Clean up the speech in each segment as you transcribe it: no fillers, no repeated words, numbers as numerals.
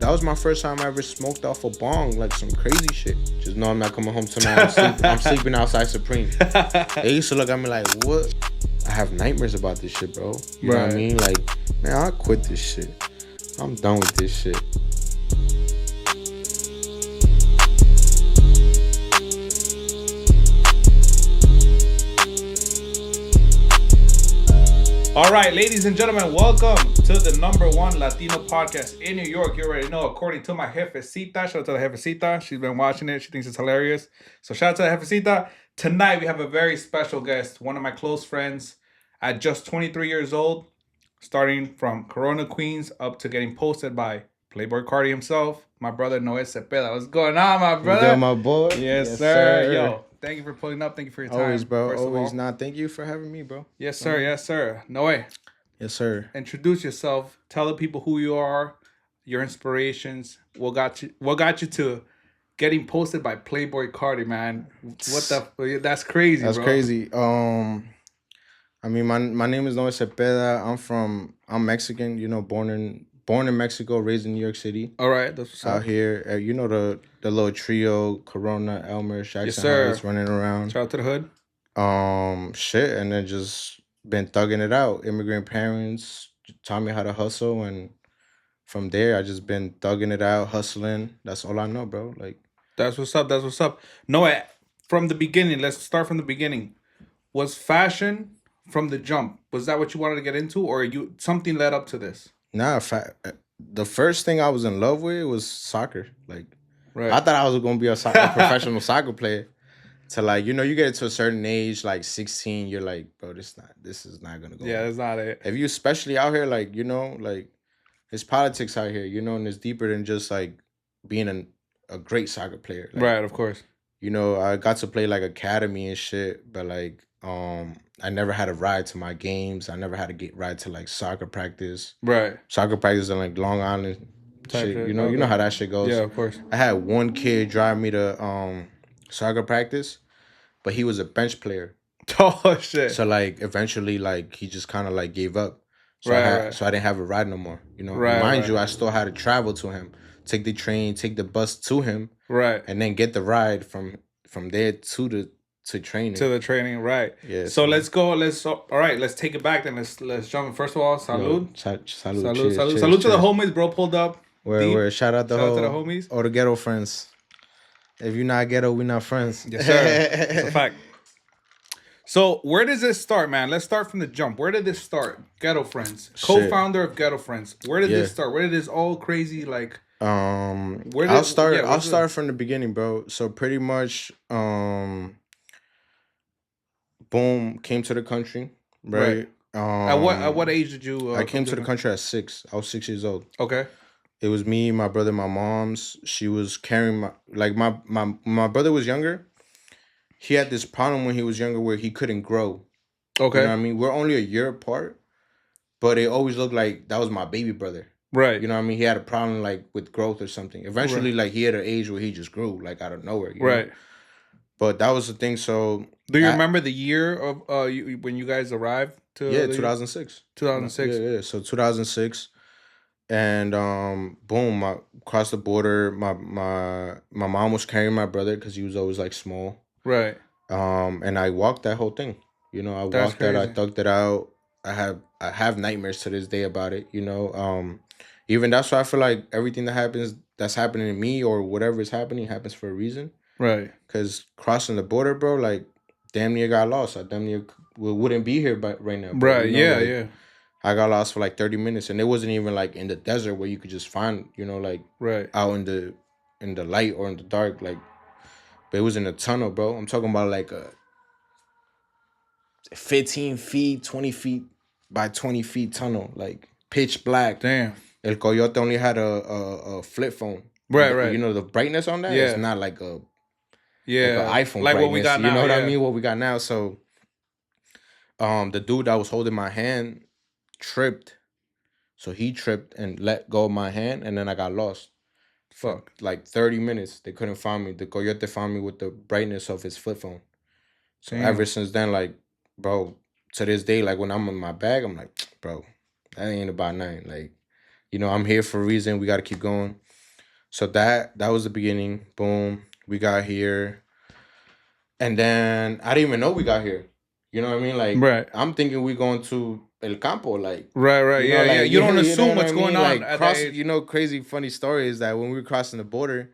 That was my first time I ever smoked off a bong, like some crazy shit. Just know I'm not coming home tonight. I'm sleeping outside Supreme. They used to look at me like, what? I have nightmares about this shit, bro. You know what I mean? Like, man, I quit this shit. I'm done with this shit. All right, ladies and gentlemen, welcome to the #1 Latino podcast in New York. You already know, according to my jefecita. Shout out to the jefecita. She's been watching it. She thinks it's hilarious. So shout out to the jefecita. Tonight, we have a very special guest, one of my close friends at just 23 years old, starting from Corona, Queens, up to getting posted by Playboi Carti himself, my brother Noe Zepeda. What's going on, my brother? You good, my boy? Yes, sir. Yo, thank you for pulling up. Thank you for your time. Always, bro. Always. Not. Thank you for having me, bro. Yes, sir. Yes, sir. Noe. Yes, sir. Introduce yourself. Tell the people who you are, your inspirations. What got you to getting posted by Playboi Carti, man? That's crazy. That's bro. crazy. I mean, my name is Noe Zepeda. I'm Mexican. You know, born in Mexico, raised in New York City. All right, that's what's out up. Here. You know the little trio: Corona, Elmer, Jackson, yes, sir. Heights, running around. Shout out to the hood. Shit, and then just been thugging it out. Immigrant parents taught me how to hustle, and from there I just been thugging it out, hustling. That's all I know, bro. Like, that's what's up. That's what's up. No, from the beginning. Let's start from the beginning. Was fashion from the jump? Was that what you wanted to get into, or something led up to this? Nah, the first thing I was in love with was soccer. Like, right. I thought I was gonna be a professional soccer player. To like, you know, you get to a certain age, like 16, you're like, bro, this is not gonna go. Yeah, that's not it. If you especially out here, like, you know, like, there's politics out here, you know, and it's deeper than just like being a great soccer player. Like, right, of course. You know, I got to play like academy and shit, but like, I never had a ride to my games. I never had to ride to like soccer practice. Right. Soccer practice in like Long Island shit. You know how that shit goes. Yeah, of course. I had one kid drive me to soccer practice, but he was a bench player. Oh shit. So like eventually like he just kind of like gave up. So right, so I didn't have a ride no more. You know, right, mind you, I still had to travel to him, take the train, take the bus to him, right, and then get the ride from there to training. To the training, right? Yeah. So let's go. All right. Let's take it back. Then let's jump in. First of all, salud. Salud. Salud to the homies, bro. Pulled up. Where shout out to the homies or the Ghetto Friends. If you're not ghetto, we're not friends. Yes, sir. It's a fact. So where does this start, man? Let's start from the jump. Where did this start? Ghetto Friends, co-founder of Ghetto Friends. Where did this start? Where did this all crazy like? I'll start from the beginning, bro. So pretty much, boom, came to the country, right? At what age did you? I came to the country at 6. I was 6 years old. Okay. It was me, my brother, my mom's. She was carrying my brother was younger. He had this problem when he was younger where he couldn't grow. Okay. You know what I mean? We're only a year apart, but it always looked like that was my baby brother. Right. You know what I mean? He had a problem like with growth or something. Eventually, like he had an age where he just grew like out of nowhere. You know? But that was the thing. So do you remember the year of when you guys arrived to? Yeah, 2006. 2006. Yeah. So 2006, and boom, across the border. My mom was carrying my brother because he was always like small. Right. And I walked that whole thing. You know, I walked that. I thugged it out. I have nightmares to this day about it. You know, even that's why I feel like everything that's happening to me or whatever is happening happens for a reason. Right. Because crossing the border, bro, like damn near got lost. I damn near wouldn't be here right now. Bro. Right. You know, yeah. like, yeah. I got lost for like 30 minutes, and it wasn't even like in the desert where you could just find, you know, like out in the light or in the dark, like. But it was in a tunnel, bro. I'm talking about like a 15 feet, 20 feet by 20 feet tunnel, like pitch black. Damn. El Coyote only had a flip phone. Right. You know the brightness on that? Yeah. It's not like an iPhone like brightness. What we got now. You know what I mean? What we got now. So the dude that was holding my hand tripped. So he tripped and let go of my hand, and then I got lost. Fuck, like 30 minutes. They couldn't find me. The Coyote found me with the brightness of his flip phone. So ever since then, like, bro, to this day, like when I'm in my bag, I'm like, bro, that ain't about nothing. Like, you know, I'm here for a reason. We got to keep going. So that was the beginning. Boom, we got here, and then I didn't even know we got here. You know what I mean? Like Right. I'm thinking we going to El Campo, like Right, right. Yeah, yeah. like You don't you know assume what I what's going mean? on Like at that cross, age. crazy funny story is that when we were crossing the border,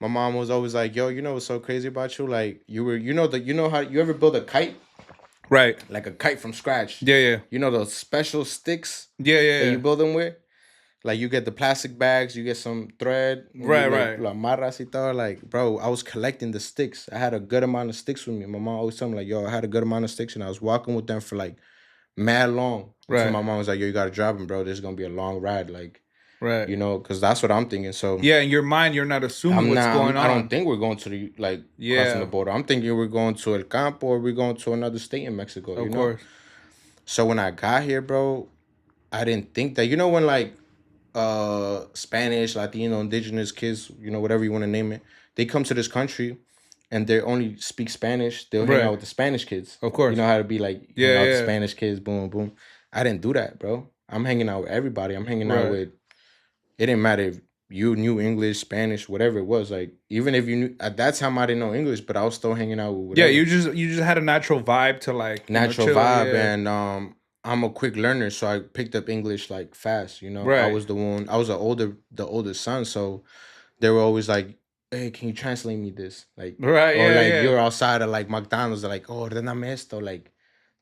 my mom was always like, "Yo, you know what's so crazy about you? Like you were, you know how you ever build a kite, Right. like a kite from scratch? Yeah, yeah. You know those special sticks Yeah, yeah, that you yeah. build them with? Like you get the plastic bags, you get some thread, and you Right, like right. la marras y todo. Like, bro, I was collecting the sticks. I had a good amount of sticks with me. My mom always told me like, "Yo, I had a good amount of sticks," and I was walking with them for like mad long until Right. my mom was like, "Yo, you gotta drop them, bro. This is gonna be a long ride." Like, Right. because that's what I'm thinking. So Yeah, in your mind you're not assuming what's going I don't on. think we're going to the like crossing the Yeah, border. I'm thinking we're going to El Campo or we're going to another state in Mexico. of course. So when I got here, bro, I didn't think that. You know when like Spanish, Latino, indigenous kids, whatever you want to name it, they come to this country and they only speak Spanish. They'll hang out Right. with the Spanish kids. Of You course. know how to be like hang Yeah, out with the yeah. Spanish kids, boom, boom. I didn't do that, bro. I'm hanging out with everybody. I'm hanging out Right. with. It didn't matter if you knew English, Spanish, whatever it was. Like even if you knew at that time, I didn't know English, but I was still hanging out with Yeah, whatever you just had a natural vibe to like, natural chill. vibe, Yeah. and I'm a quick learner, so I picked up English like fast. I Right. was the the oldest son, so they were always like, "Hey, can you translate me this?" Like, Right, or yeah, like yeah. you're outside of like McDonald's, they're like, "Oh, ordename esto," like,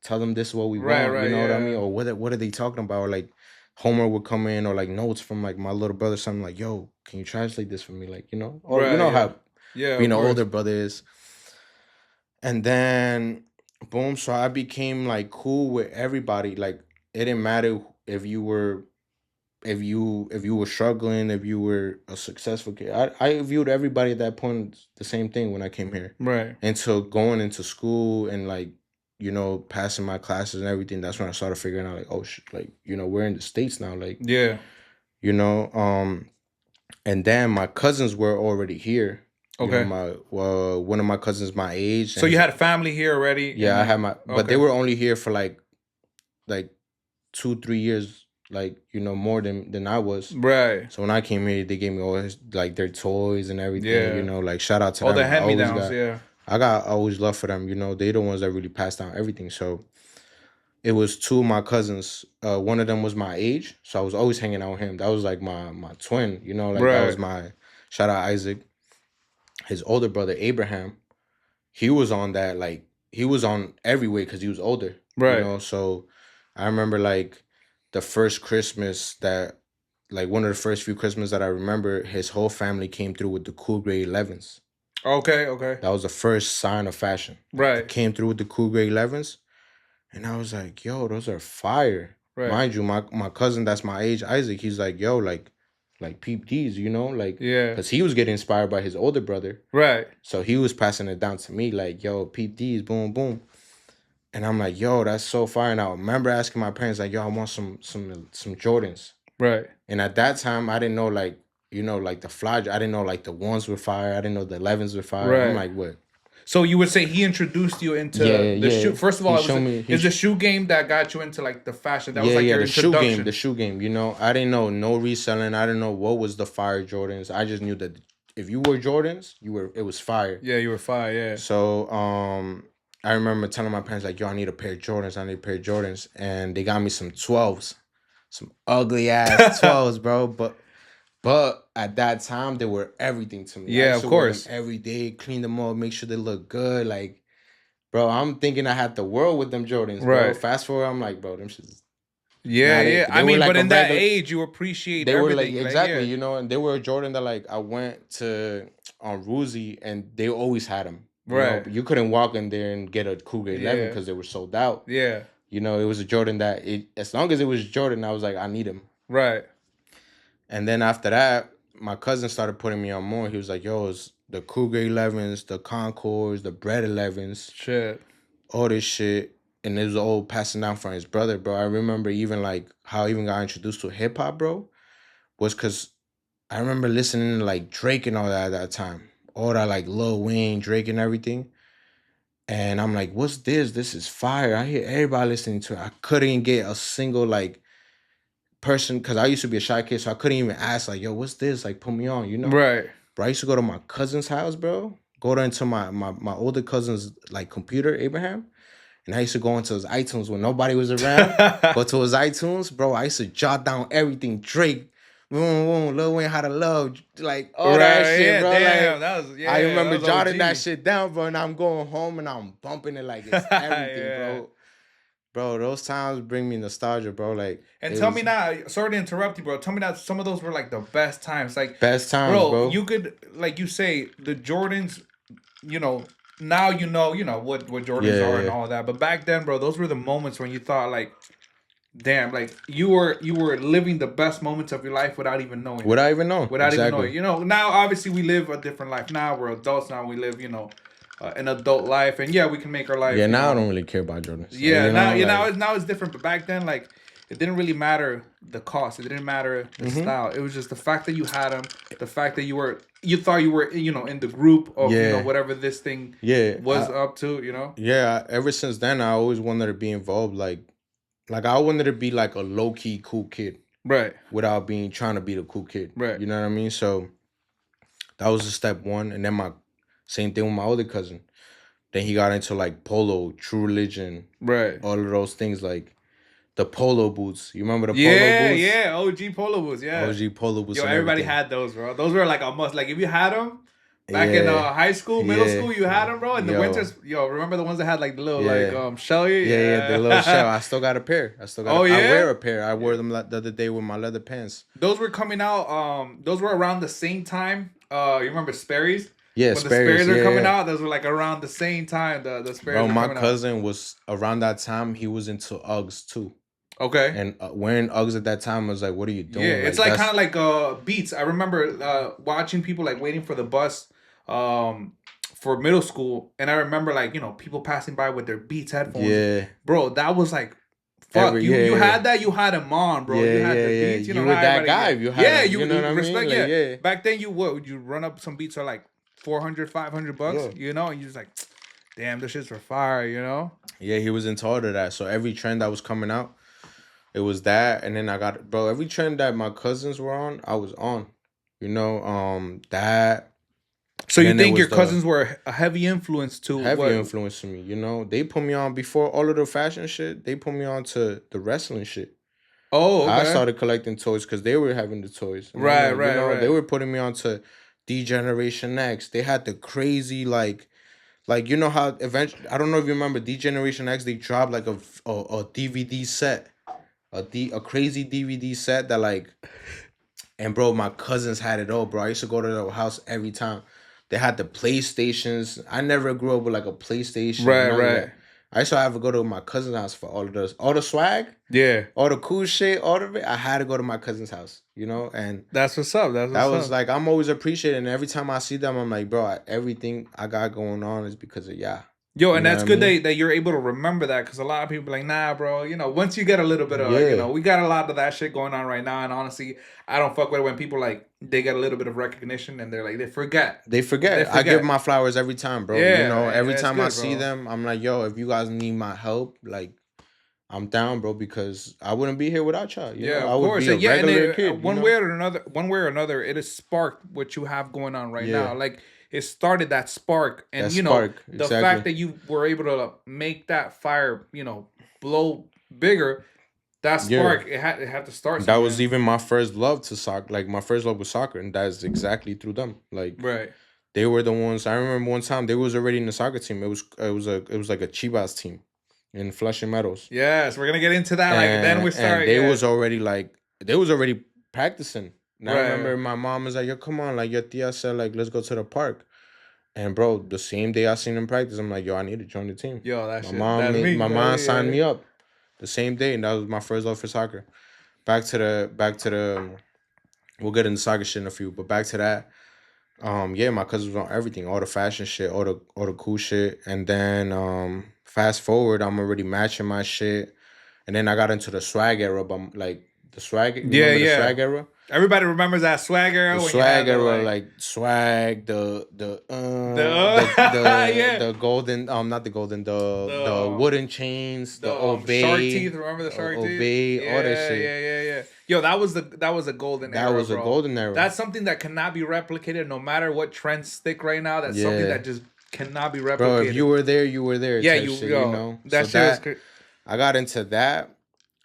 tell them this is what we Right, want. You right, know what I mean? yeah. Or what are they talking about? Or like homework would come in, or like notes from like my little brother, something like, "Yo, can you translate this for me?" Like, or Right, yeah. how Yeah, being of an course. older brother is. And then boom, so I became like cool with everybody. Like it didn't matter if you were struggling, if you were a successful kid. I viewed everybody at that point the same thing when I came here. Right. Until going into school and like, passing my classes and everything, that's when I started figuring out like, oh shit, like, we're in the States now. Like, Yeah. you know, um, and then my cousins were already here. Okay. My one of my cousins my age So and you his had family here already yeah, and I had then my, but they okay. were only here for like 2 3 years, like more than I was. Right. So when I came here, they gave me all like their toys and everything. Yeah. Like shout out to All the them. hand-me-downs, yeah. I got always love for them. They the ones that really passed down everything. So it was two of my cousins. One of them was my age, so I was always hanging out with him. That was like my twin. Like that was Right. my shout out Isaac. His older brother Abraham, he was on that, like he was on every way because he was older. Right. So I remember like the first Christmas that, like one of the first few Christmas that I remember, his whole family came through with the cool gray 11s. Okay, okay. That was the first sign of fashion. Like they Right. came through with the cool gray 11s, and I was like, yo, those are fire. Right. Mind you, my cousin that's my age, Isaac, he's like, yo, like peep these, like, Yeah. because he was getting inspired by his older brother. Right. So he was passing it down to me, like, yo, peep these, boom, boom. And I'm like, yo, that's so fire. And I remember asking my parents, like, yo, I want some Jordans. Right. And at that time, I didn't know like, like the fly. I didn't know like the ones were fire. I didn't know the 11s were fire. I'm Right. like, what? So you would say he introduced you into Yeah, the yeah. shoe. First of all, He it was showed me. is the shoe game that got you into like the fashion. That was Yeah, like yeah. your The shoe game. introduction. The shoe game. I didn't know no reselling. I didn't know what was the fire Jordans. I just knew that if you were Jordans, it was fire. Yeah, you were fire. Yeah. So I remember telling my parents like, yo, I need a pair of Jordans. I need a pair of Jordans, and they got me some 12s, some ugly ass 12s, bro. But at that time, they were everything to me. I Yeah, used of to wear them course. every day, clean them up, make sure they look good. Like, bro, I'm thinking I had the world with them Jordans, bro. Right. Fast forward, I'm like, bro, them shits. Yeah, Nah, yeah. they I were mean, like but a in that regular. age, you appreciate They were like everything. exactly, Yeah. and they were a Jordan that like I went to on Ruzi and they always had them. Right. But you couldn't walk in there and get a Cougar 11 Yeah. because they were sold out. Yeah. It was a Jordan that as long as it was Jordan, I was like, I need him. Right. And then after that, my cousin started putting me on more. He was like, yo, it's the Cougar 11s, the Concords, the Bread 11s, Shit. all this shit. And it was all passing down from his brother, bro. I remember even like how I even got introduced to hip hop, bro, was because I remember listening to like Drake and all that at that time. All that like Lil Wayne, Drake and everything. And I'm like, what's this? This is fire. I hear everybody listening to it. I couldn't get a single like person, because I used to be a shy kid, so I couldn't even ask like, yo, what's this? Like, put me on, you know? Right. Bro, I used to go to my cousin's house, bro. Go to into my older cousin's like computer, Abraham. And I used to go into his iTunes when nobody was around. Go to his iTunes, bro. I used to jot down everything. Drake, boom, boom, Lil Wayne, How to Love, like all that Right. shit, Yeah. bro. Damn. Like That was I remember that was jotting that OG. shit down, bro. And I'm going home and I'm bumping it like it's everything, Yeah. bro. Bro, those times bring me nostalgia, bro. Like And it tell me was now, sorry to interrupt you, bro. Tell me that some of those were like the best times. Like, best times, bro, bro. you could, like you say, the Jordans, you know, now you know what Jordans are and Yeah. all that. But back then, bro, those were the moments when you thought like, damn, like you were living the best moments of your life without even knowing it. Would I even know? Without even knowing. Exactly. You know, now obviously we live a different life. Now we're adults. Now we live, an adult life, and yeah, we can make our life. Yeah, now I don't really care about Jordans. Like, Yeah, you now know, like, now it's different. But back then, like, it didn't really matter the cost. It didn't matter the style. It was just the fact that you had them, the fact that you thought you were in the group of Yeah. whatever this thing yeah. was up to. Yeah, ever since then I always wanted to be involved. Like I wanted to be like a low key cool kid Right. without being trying to be the cool kid. Right. You know what I mean? So that was the step one. And then my same thing with my older cousin. Then he got into like polo, True Religion, Right. all of those things, like the polo boots. You remember the polo Yeah, boots? yeah. OG polo boots. Yeah. OG polo boots. Yo, and everybody everything. had those, bro. Those were like a must. Like if you had them back in Yeah. high school, middle Yeah. school, you had them, bro. In the Yo. winters, remember the ones that had like the little Yeah. like shell? Yeah, the little shell. I still got a pair. I still got. Oh, I yeah? wear a pair. I wore them the other day with my leather pants. Those were coming out. Those were around the same time. You remember Sperry's? Yeah, When the Sperry's yeah, were coming yeah. out, those were like around the same time. The Sperry's Bro, were my coming cousin was around that time. He was into Uggs too, out. Okay. and wearing Uggs at that time was like, "What are you doing?" Yeah, it's like that's- kind of like Beats. I remember watching people like waiting for the bus for middle school, and I remember like people passing by with their Beats headphones. Yeah, Bro, that was like fuck. You had that. You had them on, bro. Yeah, you had the yeah, Beats. You know, were not that everybody- guy. You had yeah, them, you know what I mean? respect. Like, yeah. Back then, you would you run up some beats for like $400, $500, Yeah. and you just like, damn, this shit's for fire, Yeah, he was into all of that. So every trend that was coming out, it was that. And then I got, bro, every trend that my cousins were on, I was on. That. So And you then there think was your the cousins were a heavy influence to heavy what? influence to me. They put me on before all of the fashion shit. They put me on to the wrestling shit. Oh, okay. I started collecting toys because they were having the toys. And Right, then, right. They were putting me on to D-Generation X. They had the crazy like you know how eventually, I don't know if you remember D-Generation X. They dropped like a DVD set, a crazy DVD set that like, and bro, my cousins had it all, bro. I used to go to their house every time. They had the PlayStations. I never grew up with like a PlayStation. Right, none of right. that. I used to have to go to my cousin's house for all the swag, Yeah, all the cool shit, all of it. I had to go to my cousin's house, and that's what's up. That's that what's was up. like, I'm always appreciating. And every time I see them, I'm like, bro, everything I got going on is because of y'all. Yo, and know that's what I good mean? that you're able to remember that, because a lot of people are like, nah, bro, once you get a little bit of, Yeah. we got a lot of that shit going on right now, and honestly, I don't fuck with it when people, like, they get a little bit of recognition, and they're like, they forget. They forget. I give my flowers every time, bro. Yeah, Every that's time I good, see bro. them, I'm like, yo, if you guys need my help, like, I'm down, bro, because I wouldn't be here without y'all. You Yeah, know? of I would course. be a And yeah, and regular kid. one way or another, it has sparked what you have going on right Yeah. now. Like, it started that spark, and That spark, the exactly. fact that you were able to make that fire, blow bigger. That Yeah. spark, it had to start. That was somewhere. even my first love to soccer. Like, my first love was soccer, and that's exactly through them. Like, right. they were the ones. I remember one time they was already in the soccer team. It was like a Chivas team in Flushing Meadows. Yes, we're gonna get into that. Like, then we start. And they yeah. was already practicing. And I Right. remember my mom was like, yo, come on, like your tia said, like, let's go to the park. And bro, the same day I seen them practice, I'm like, yo, I need to join the team. Yo, that My shit. mom That's me. my mom signed me Yeah. up the same day, and that was my first love for soccer. Back to the we'll get into soccer shit in a few, but back to that. Yeah, my cousin was on everything, all the fashion shit, all the cool shit. And then fast forward, I'm already matching my shit. And then I got into the swag era, but like the swag, Yeah, remember the yeah. swag era? Everybody remembers that swag era The when you had swag the era, like swag, the yeah, the golden, not the golden, the the wooden chains, the shark obey, teeth. Remember the shark teeth? obey, all that Yeah, shit. yeah, yeah, yeah. Yo, that was a golden That era, was a bro. golden era. That's something that cannot be replicated, no matter what trends stick right now. That's something Yeah, that just cannot be bro. If replicated. you were there, you were there. Yeah, Type you shit, you yo, know. So that shit was that I got into that,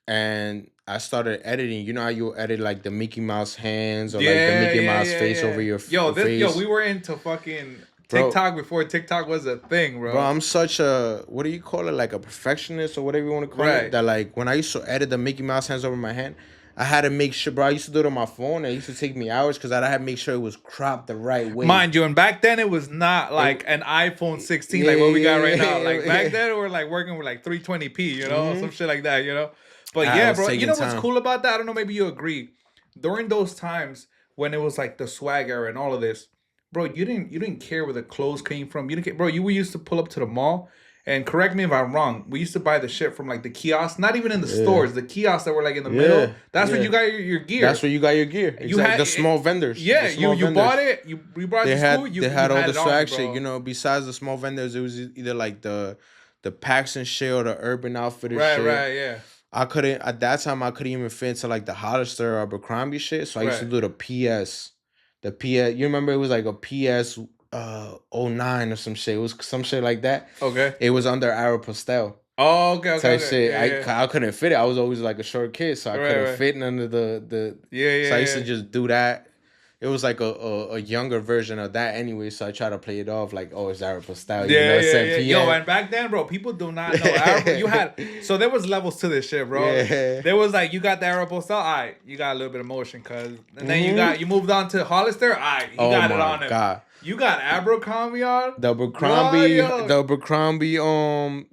and I started editing. You know how you edit like the Mickey Mouse hands or like the yeah, Mickey yeah, Mouse yeah, face yeah. over your Yo, we face, were into fucking bro. TikTok before TikTok was a thing, Bro, bro. I'm such a, what do you call it? Like a perfectionist or whatever you want to call it. Right. That like when I used to edit the Mickey Mouse hands over my hand, I had to make sure, bro. I used to do it on my phone. It used to take me hours because I had to make sure it was cropped the right way. Mind you, and back then it was not like It, an iPhone 16 yeah, like what we got yeah, right now. Like yeah, back yeah. then we were like working with like 320p, you know, some Mm-hmm. shit like that, you know. But I yeah, was bro, you taking know what's time. cool about that? I don't know, maybe you agree. During those times when it was like the swag era and all of this, bro, you didn't care where the clothes came from. You didn't care, bro. You used to pull up to the mall, and correct me if I'm wrong. We used to buy the shit from like the kiosks, not even in the Yeah, stores, the kiosks that were like in the middle. yeah, That's where yeah. you got your gear. That's where you got your gear. You Exactly. had The small vendors. yeah, The small you bought vendors. it, you brought it to school, They you had all had the it on you, swag shit. You bro. know, besides the small vendors, it was either like the Paxson shit or the Urban Outfitters Right, shit. right, yeah. I couldn't at that time. I couldn't even fit into like the Hollister or Abercrombie shit. So I used to Right. do the PS. The PS. You remember it was like a PS '09 or some shit. It was some shit like that. Okay. It was under Aeropostale Oh, okay, okay, type okay. shit. Yeah, yeah. I couldn't fit it. I was always like a short kid, so I Right, couldn't right. fit none of the. Yeah, So I yeah, used to yeah. just do that. It was like a younger version of that anyway. So I try to play it off like, oh, it's Aeropostale. You know Yeah, what I'm yeah, saying? yeah. Yo, and back then, bro, people do not know. You had so there was levels to this shit, bro. Yeah. There was like you got the Aeropostale, all right, you got a little bit of motion, cause and then Mhm. you moved on to Hollister, all right, he Oh got it my on him. god. You got Abercrombie on, The bro, Abercrombie, yo. the Abercrombie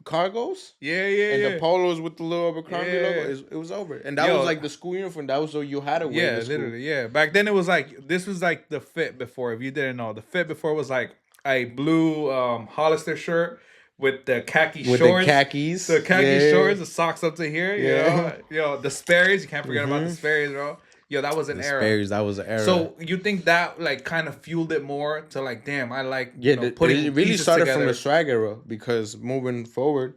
cargos Yeah, yeah, and the yeah. polos with the little Abercrombie Yeah. logo. It was over, and that Yo, was like the school uniform. That was so you had to wear yeah, to school. literally, yeah. Back then it was like this was like the fit before. If you didn't know, the fit before was like a blue Hollister shirt with the khaki With shorts, the khakis, shorts, the socks up to here. Yeah. You know, the Sperry's. You can't forget about the Mhm. Sperry's, bro. Yo, that was an The era. Sperry's, that was an era. So you think that like kind of fueled it more to like, damn, I like yeah, you know putting it really pieces started together. from the swag era because moving forward.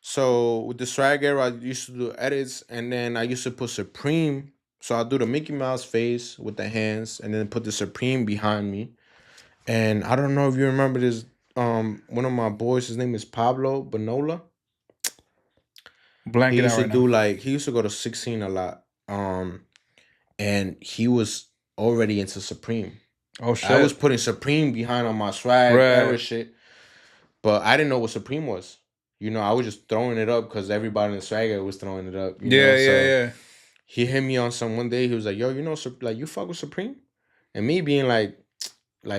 So with the swag era, I used to do edits, and then I used to put Supreme. So I'll do the Mickey Mouse face with the hands, and then put the Supreme behind me. And I don't know if you remember this. One of my boys, his name is Pablo Bonola. He Blanket out used to right now. do like he used to go to 16 a lot. And he was already into Supreme. Oh shit. I was putting Supreme behind on my swag Right. era shit, but I didn't know what Supreme was. You know, I was just throwing it up because everybody in the swag era was throwing it up. You know? So yeah. he hit me on some one day. He was like, "Yo, you know, like you fuck with Supreme," and me being like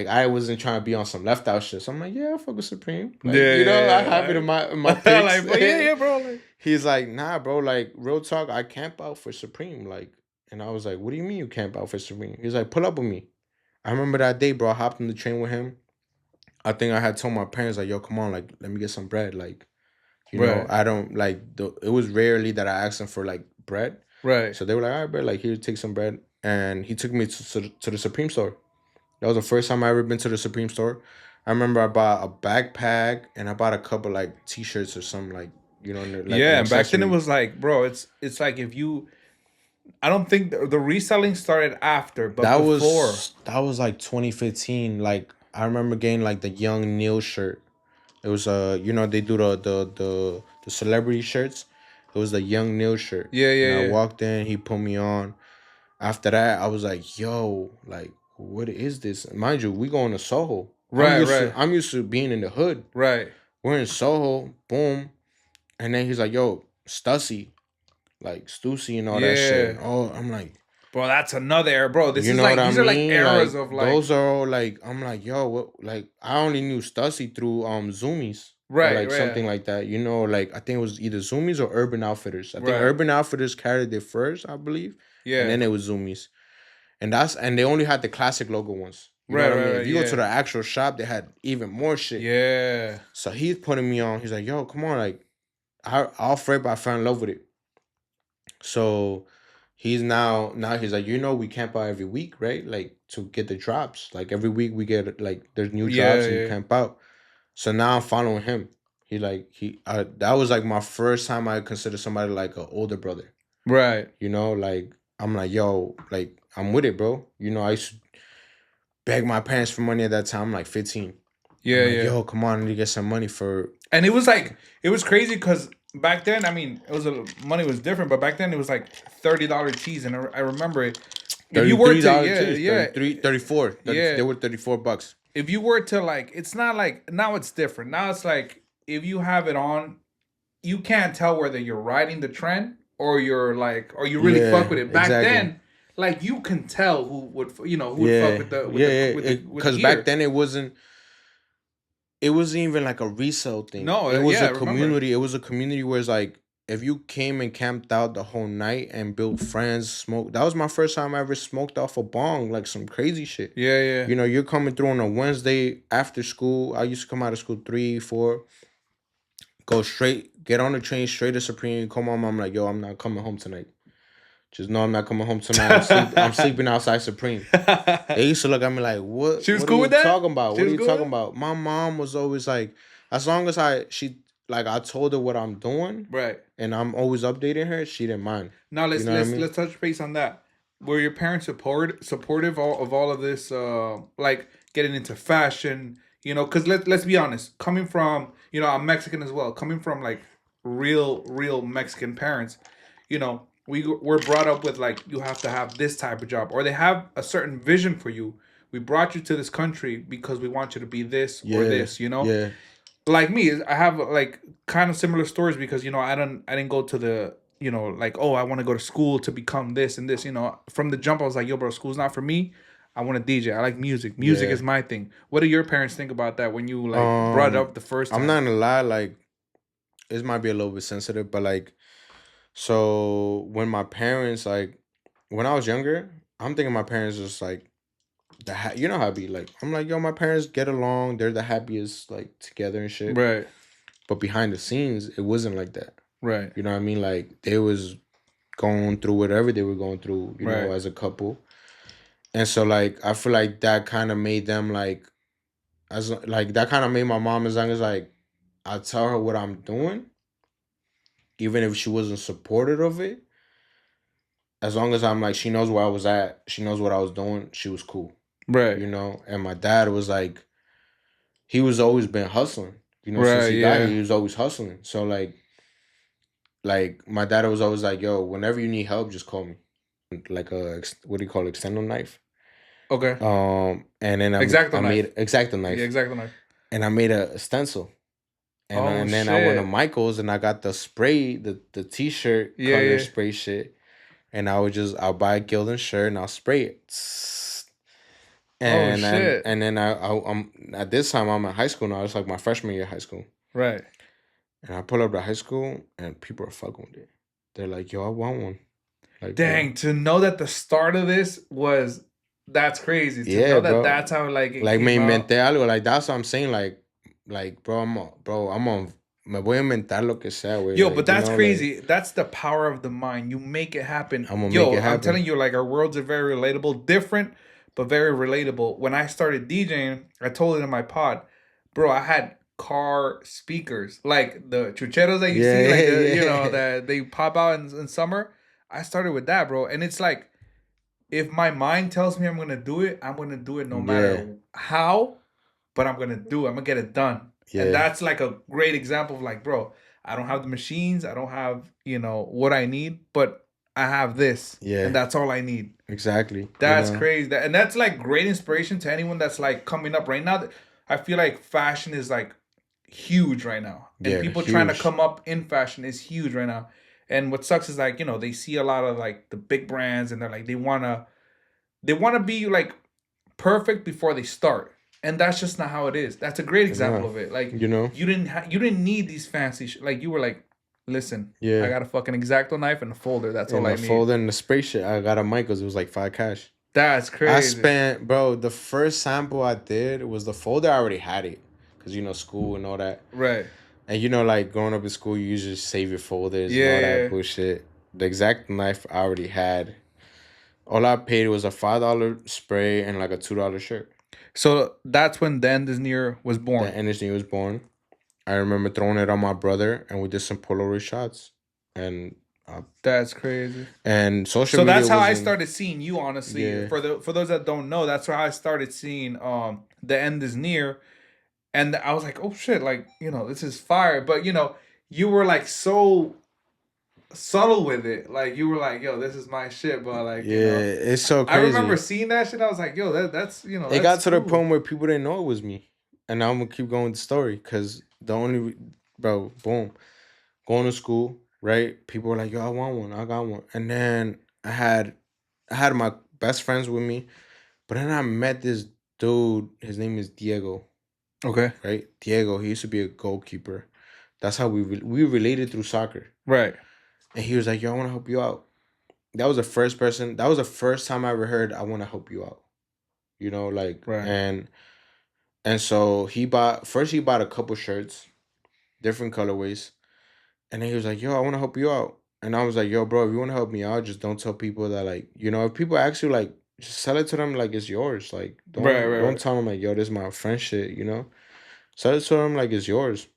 I wasn't trying to be on some left out shit. So I'm like, "Yeah, I fuck with Supreme." Like, Yeah, you know, yeah, I have it in my pics. like, but yeah, bro. Like, He's like, "Nah, bro. Like real talk, I camp out for Supreme." Like, and I was like, "What do you mean you camp out for Supreme?" He's like, "Pull up with me." I remember that day, bro. I hopped in the train with him. I think I had told my parents like, "Yo, come on, like, let me get some bread." Like, you know, Right. I don't like. It was rarely that I asked them for like bread. right. So they were like, "All right, bread. Like, here, take some bread." And he took me to the Supreme store. That was the first time I ever been to the Supreme store. I remember I bought a backpack and I bought a couple like T-shirts or something like like Yeah, an and back then it accessory. was like, bro, it's like if you, I don't think the reselling started after, but That before. was like 2015. Like I remember getting like the Young Neil shirt. It was they do the celebrity shirts. It was the Young Neil shirt. Yeah, And yeah, I yeah. walked in, he put me on. After that, I was like, yo, like, what is this? Mind you, we going to Soho. Right, right, I'm used to being in the hood. right. We're in Soho, boom. And then he's like, yo, Stussy, like Stussy and all that shit. Yeah, Oh, I'm like, bro, that's another era, bro. This you is know like what I these are like mean? eras Like of like, those are all like I'm like, yo, what like I only knew Stussy through Zoomies. Or right, like right, something like that. You know, like I think it was either Zoomies or Urban Outfitters. I think right. Urban Outfitters carried it first, I believe. Yeah, And then it was Zoomies. And they only had the classic logo ones. You know right, what I right, mean? right. If you go to Yeah, the actual shop, they had even more shit. yeah. So he's putting me on. He's like, yo, come on, like, off rip, I fell in love with it. So Now he's like, we camp out every week, right? Like to get the drops. Like every week we get like there's new drops Yeah, and you yeah. camp out. So now I'm following him. That was like my first time I consider somebody like an older brother. Right. Like I'm like, yo, like I'm with it, bro. I used to beg my parents for money at that time. I'm like 15. I'm Yeah, like, yeah. yo, come on, I need to get some money for And it was crazy because back then, I mean, money was different, but back then it was like $30 cheese, and I remember it. If you were to, $33 yeah, cheese, yeah, 33, 34. yeah. They were $34. If you were to like, it's not like now it's different. Now it's like if you have it on, you can't tell whether you're riding the trend or you're like, or you really fuck Yeah, with it. Back exactly. then, like you can tell who would fuck Yeah, with the yeah, with the because back gear. then it wasn't even like a resale thing. No, It was yeah, a I remember. community. It was a community where it's like if you came and camped out the whole night and built friends, smoke. That was my first time I ever smoked off a bong, like some crazy shit. Yeah, yeah. You're coming through on a Wednesday after school. I used to come out of school 3, 4, go straight, get on the train straight to Supreme. Come home, I'm like, yo, I'm not coming home tonight. Just know I'm not coming home tonight. I'm sleeping outside Supreme. They used to look at me like, "What? She was What are cool you with that. talking about? She What are was you cool with talking that. about?" My mom was always like, as long as I told her what I'm doing, Right. and I'm always updating her, she didn't mind. Now You know what I mean? let's touch base on that. Were your parents supportive of all of this, like getting into fashion? Because let's be honest, coming from I'm Mexican as well, coming from like real Mexican parents, we're brought up with like you have to have this type of job, or they have a certain vision for you. We brought you to this country because we want you to be this or Yeah, this. yeah, Like me, I have like kind of similar stories because I didn't go to the like, oh, I want to go to school to become this and this. From the jump I was like, yo, bro, school's not for me. I want to DJ. I like music. Music yeah. is my thing. What do your parents think about that when you like brought it Um, up the first I'm time? not gonna lie. Like, this might be a little bit sensitive, but like, so when my parents when I was younger, I'm thinking my parents just like you know how I be like. I'm like, yo, my parents get along. They're the happiest like together and shit. Right, But behind the scenes, it wasn't like that. right, You know what I mean? Like they was going through whatever they were going through, right. as a couple. And so like I feel like that kind of made them like as like that kind of made my mom, as long as like I tell her what I'm doing, even if she wasn't supportive of it, as long as I'm like she knows where I was at, she knows what I was doing, she was cool. Right, And my dad was like, he was always been hustling. Since right, he got here, yeah. he was always hustling. So like my dad was always like, yo, whenever you need help, just call me. Like what do you call it, extendo knife? Okay. And then Exacto I knife. made exacto Yeah, knife, exacto knife. and I made a stencil, Oh and then I went to shit. Michael's and I got the spray, the t-shirt Yeah, color yeah. spray shit, and I'll buy a Gildan shirt and I'll spray it. Oh And shit. then I'm at this time I'm in high school now. It's like my freshman year of high school. Right. And I pull up to high school and people are fucking with it. They're like, yo, I want one. Like, bro. Dang, to know that the start of this was that's crazy. To Yeah, know that bro. that's how like it Like me came out. inventé algo. Like that's what I'm saying. Like bro, I'm on. Me voy a inventar lo que sea, güey. Yo, Like, but that's like crazy. That's the power of the mind. You make it happen. I'm gonna make Yo, it I'm happen. telling you, like our worlds are very relatable, different, but very relatable. When I started DJing, I told it in my pod, bro, I had car speakers, like the chucheros that you see, Yeah, like yeah. that they pop out in summer. I started with that, bro. And it's like if my mind tells me I'm gonna do it, I'm gonna do it no Yeah, matter how, but I'm gonna do it. I'm gonna get it done. And yeah, that's like a great example of like, bro, I don't have the machines, I don't have, what I need, but I have this, and yeah. that's all I need. Exactly. That's crazy. And that's like great inspiration to anyone that's like coming up right now. I feel like fashion is like huge right now. And Yeah, people trying to huge. come up in fashion is huge right now. And what sucks is like, they see a lot of like the big brands and they're like they wanna be like perfect before they start. And that's just not how it is. That's a great It's example not. of it. Like You know. you didn't need these fancy like you were like, listen, I Yeah. got a fucking exacto knife and a folder. That's all And I the need. folder and the spray shit, I got a Michaels. It was like 5 cash. That's I crazy. spent, bro. The first sample I did was the folder. I already had it, cause school and all that. Right. And like growing up in school, you usually save your folders and Yeah, all that yeah. bullshit. The exact knife I already had. All I paid was a $5 spray and like a $2 shirt. So that's when Dan Disney was The born. energy was born. I remember throwing it on my brother, and we did some Polaroid shots. And That's crazy. social So media that's how I wasn't. started seeing you. Honestly, Yeah, for those that don't know, that's how I started seeing the end is near, and I was like, oh shit, like this is fire. But you were like so subtle with it. Like you were like, yo, this is my shit. But like yeah, it's so I remember crazy. seeing that shit. I was like, yo, that's It that's got to the cool. point where people didn't know it was me, and now I'm gonna keep going with the story because the only bro, boom, going to school, right? People were like, "Yo, I want one, I got one," and then I had my best friends with me, but then I met this dude. His name is Diego, Okay. right? Diego. He used to be a goalkeeper. That's how we related through soccer, Right. and he was like, "Yo, I want to help you out." That was the first person. That was the first time I ever heard, "I want to help you out." Like Right. and so he bought a couple shirts, different colorways, and then he was like, "Yo, I want to help you out." And I was like, "Yo, bro, if you want to help me out, just don't tell people that like, if people ask you like, just sell it to them like it's yours. Like, Right. don't Right. tell them like, yo, this is my friend shit. Sell it to them like it's yours,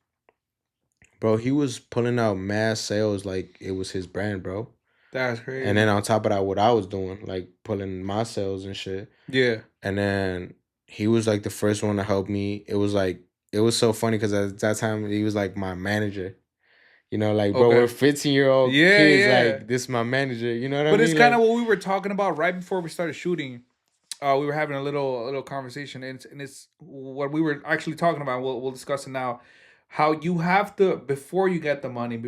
bro." He was pulling out mass sales like it was his brand, bro. That's And then crazy. on top of that, what I was doing, like pulling my sales and shit. Yeah. And then he was like the first one to help me. It was so funny because at that time he was like my manager. Like, bro, we're Okay. 15-year-old Yeah. kids. Yeah. Like, this is my manager. You know what I But it's mean? kind of Like, what we were talking about right before we started shooting. We were having a little conversation, and it's what we were actually talking about. We'll discuss it now. How you have to before you get the money,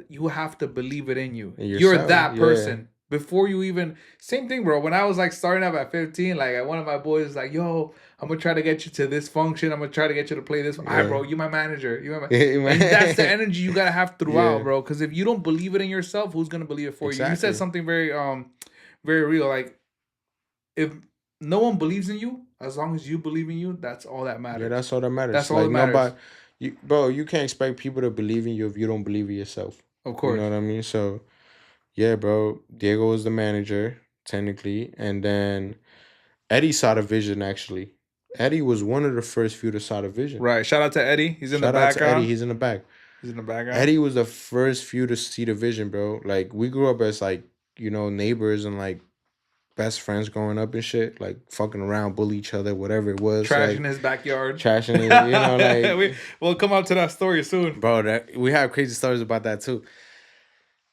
you have to believe it in you. and You're yourself, that yeah, person before you even. Same thing, bro. When I was like starting up at 15, like one of my boys was like, "Yo, I'm gonna try to get you to this function. I'm gonna try to get you to play this. All right, yeah, bro. You my manager. You my." And that's the man. energy you gotta have throughout, Yeah, bro. Because if you don't believe it in yourself, who's gonna believe it for you? You said exactly. something very real. Like if no one believes in you, as long as you believe in you, that's all that Yeah, matters. that's all that That's matters. all Like, that matters. nobody, bro, you can't expect people to believe in you if you don't believe in yourself. Of You know course. what I mean? So, yeah, bro, Diego was the manager, technically. And then Eddie saw the vision, actually. Eddie was one of the first few to saw the vision. Right. Shout out to Eddie. He's in the Shout out to Eddie. background. He's in the back. He's in the background. Eddie was the first few to see the vision, bro. Like, we grew up as, like, neighbors and, like, best friends growing up and shit. Like, fucking around, bully each other, whatever it was. Trash in Like, his backyard. trashing it, like, We'll come up to that story soon. bro, we have crazy stories about that, too.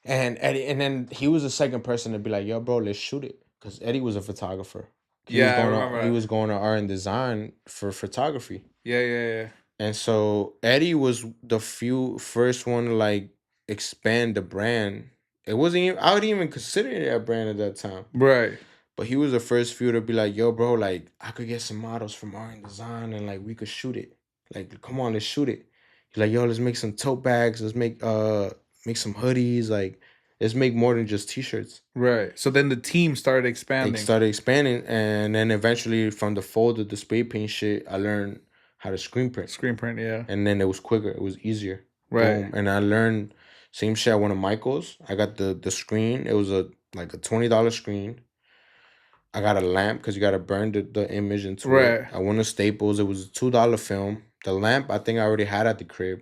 And Eddie, and then he was the second person to be like, "Yo, bro, let's shoot it," because Eddie was a photographer. Yeah, I remember He that. was going to art and design for photography, Yeah, yeah, yeah. and so Eddie was the first one to like expand the brand. It wasn't even, I would even consider it a brand at that time, Right. but he was the first few to be like, "Yo, bro, like I could get some models from art and design, and like we could shoot it. Like, come on, let's shoot it." He's like, "Yo, let's make some tote bags. Let's make some hoodies. Like, let's make more than just t-shirts." Right. So then the team started It expanding. started expanding, and then eventually from the folded the spray paint shit, I learned how to screen print, Screen print, yeah. and then it was quicker, it was easier. Right. Boom, and I learned same shit at one of Michael's. I got the screen. It was a $20 screen. I got a lamp because you got to burn the image into it. Right. I went to Staples. It was a $2 film. The lamp I think I already had at the crib.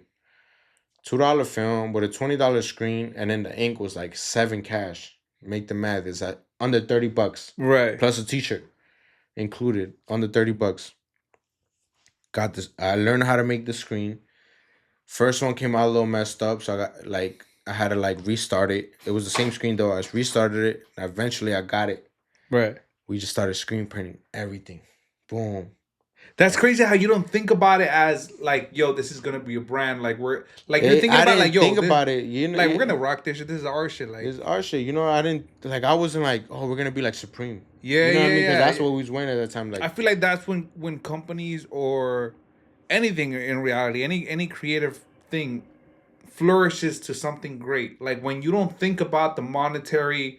$2 film with a $20 screen, and then the ink was like 7 cash. Make the math. It's at under $30 Right. plus a t-shirt included, under $30. Got this. I learned how to make the screen. First one came out a little messed up, so I had to like restart it. It was the same screen though. I just restarted it. Eventually, I got it. Right. We just started screen printing everything. Boom. That's crazy how you don't think about it as like, yo, this is gonna be a brand. Like we're like you're thinking I about like, didn't yo, think this, about it. like we're gonna rock this shit. This is our shit. Like, It's our shit. I didn't like. I wasn't like, oh, we're gonna be like Supreme. yeah, You know what I yeah, mean? Because that's yeah. what we was wearing at that time. I Like, feel like that's when companies or anything in reality, any creative thing flourishes to something great. Like when you don't think about the monetary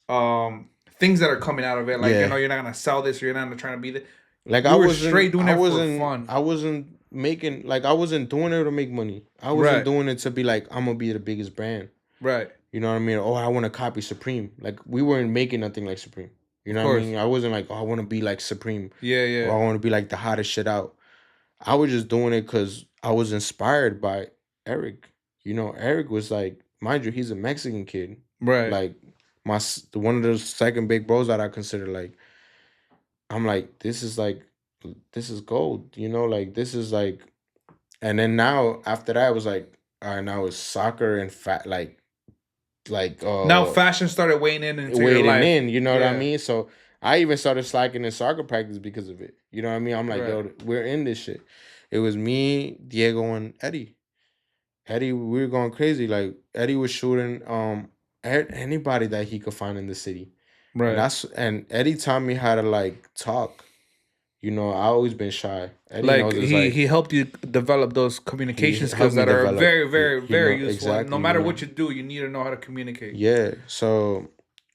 things that are coming out of it. Like, yeah. you're not gonna sell this or you're not trying to be the Like you were straight doing it for fun. I wasn't making, like, I wasn't doing it to make money. I wasn't Right. doing it to be like, I'm gonna be the biggest brand. Right. You know what I mean? Oh, I want to copy Supreme. Like we weren't making nothing like Supreme. You Of know what I course. mean? I wasn't like, oh, I want to be like Supreme Yeah, or yeah. I want to be like the hottest shit out. I was just doing it because I was inspired by Eric. You know, Eric was like, mind you, he's a Mexican kid. Right. Like one of the second big bros that I consider like. I'm like, this is gold. You know, like this is like. And then now after that, I was like, all right, now it's soccer and fat like Now fashion started weighing in into your waiting life. in. You know what I Yeah. mean? So I even started slacking in soccer practice because of it. You know what I mean? I'm like, Right. yo, we're in this shit. It was me, Diego, and Eddie. Eddie, we were going crazy. Like Eddie was shooting anybody that he could find in the city, and Right. Eddie taught me how to like talk. You know, I always been shy. Eddie Like knows it's like he helped you develop those he communication skills helped me that are develop. very, very, You very know useful. And no exactly. You matter know, what you do, you need to know how to communicate. yeah. So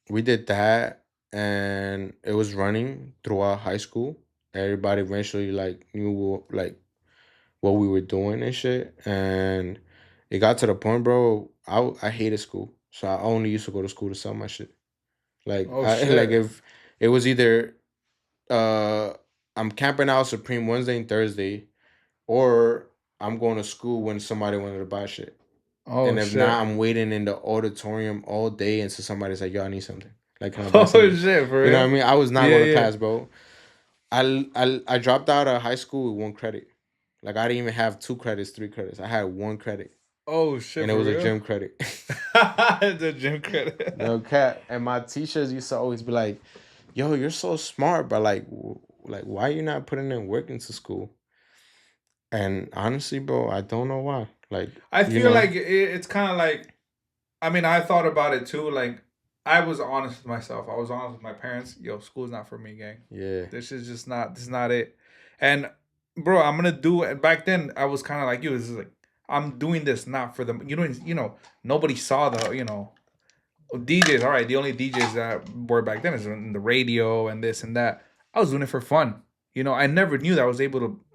we did that, and it was running throughout high school. Everybody eventually like knew what we were doing and shit, and it got to the point, bro. I hated school, so I only used to go to school to sell my shit. Like Oh I like shit. if it was either uh I'm camping out Supreme Wednesday and Thursday, or I'm going to school when somebody wanted to buy shit. Oh And if not, shit. I'm waiting in the auditorium all day until somebody's like, "Yo, I need something. Like, can I buy Oh something?" shit, for You know what real? I mean? I was not Yeah, going to yeah. class, bro. I dropped out of high school with one credit. Like, I didn't even have 2 credits, 3 credits. I had one credit, Oh shit, and it for was a real? gym credit. The gym credit. No cap. And my teachers used to always be like, "Yo, you're so smart, but like, like, why you not putting in work into school?" And honestly, bro, I don't know why. Like, I you feel know, like it's kind of like, I mean, I thought about it too. Like, I was honest with myself. I was honest with my parents. Yo, school's not for me, gang. yeah, This is just not. This is not it. And bro, I'm gonna do it. Back then, I was kind of like you. This is like I'm doing this not for them. Nobody saw the DJs. All right, the only DJs that were back then is in the radio and this and that. I was doing it for fun. I never knew that I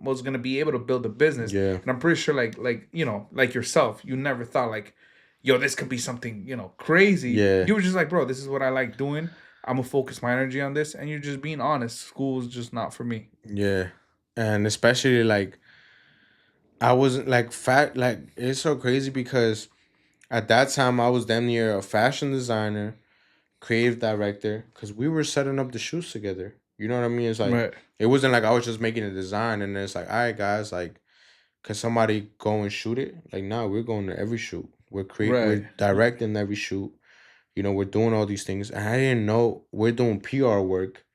was gonna be able to build a business. yeah, And I'm pretty sure, like yourself, you never thought like, yo, this could be something crazy. yeah, You were just like, bro, this is what I like doing. I'm gonna focus my energy on this, and you're just being honest. School's just not for me. yeah. And especially like I wasn't like fat. Like it's so crazy because at that time I was damn near a fashion designer, creative director, because we were setting up the shoots together. You know what I mean? It's like Right, it wasn't like I was just making a design and then it's like, all right, guys, like, can somebody go and shoot it? Like, nah, we're going to every shoot. right. We're directing every shoot. You know, we're doing all these things. And I didn't know we're doing PR work.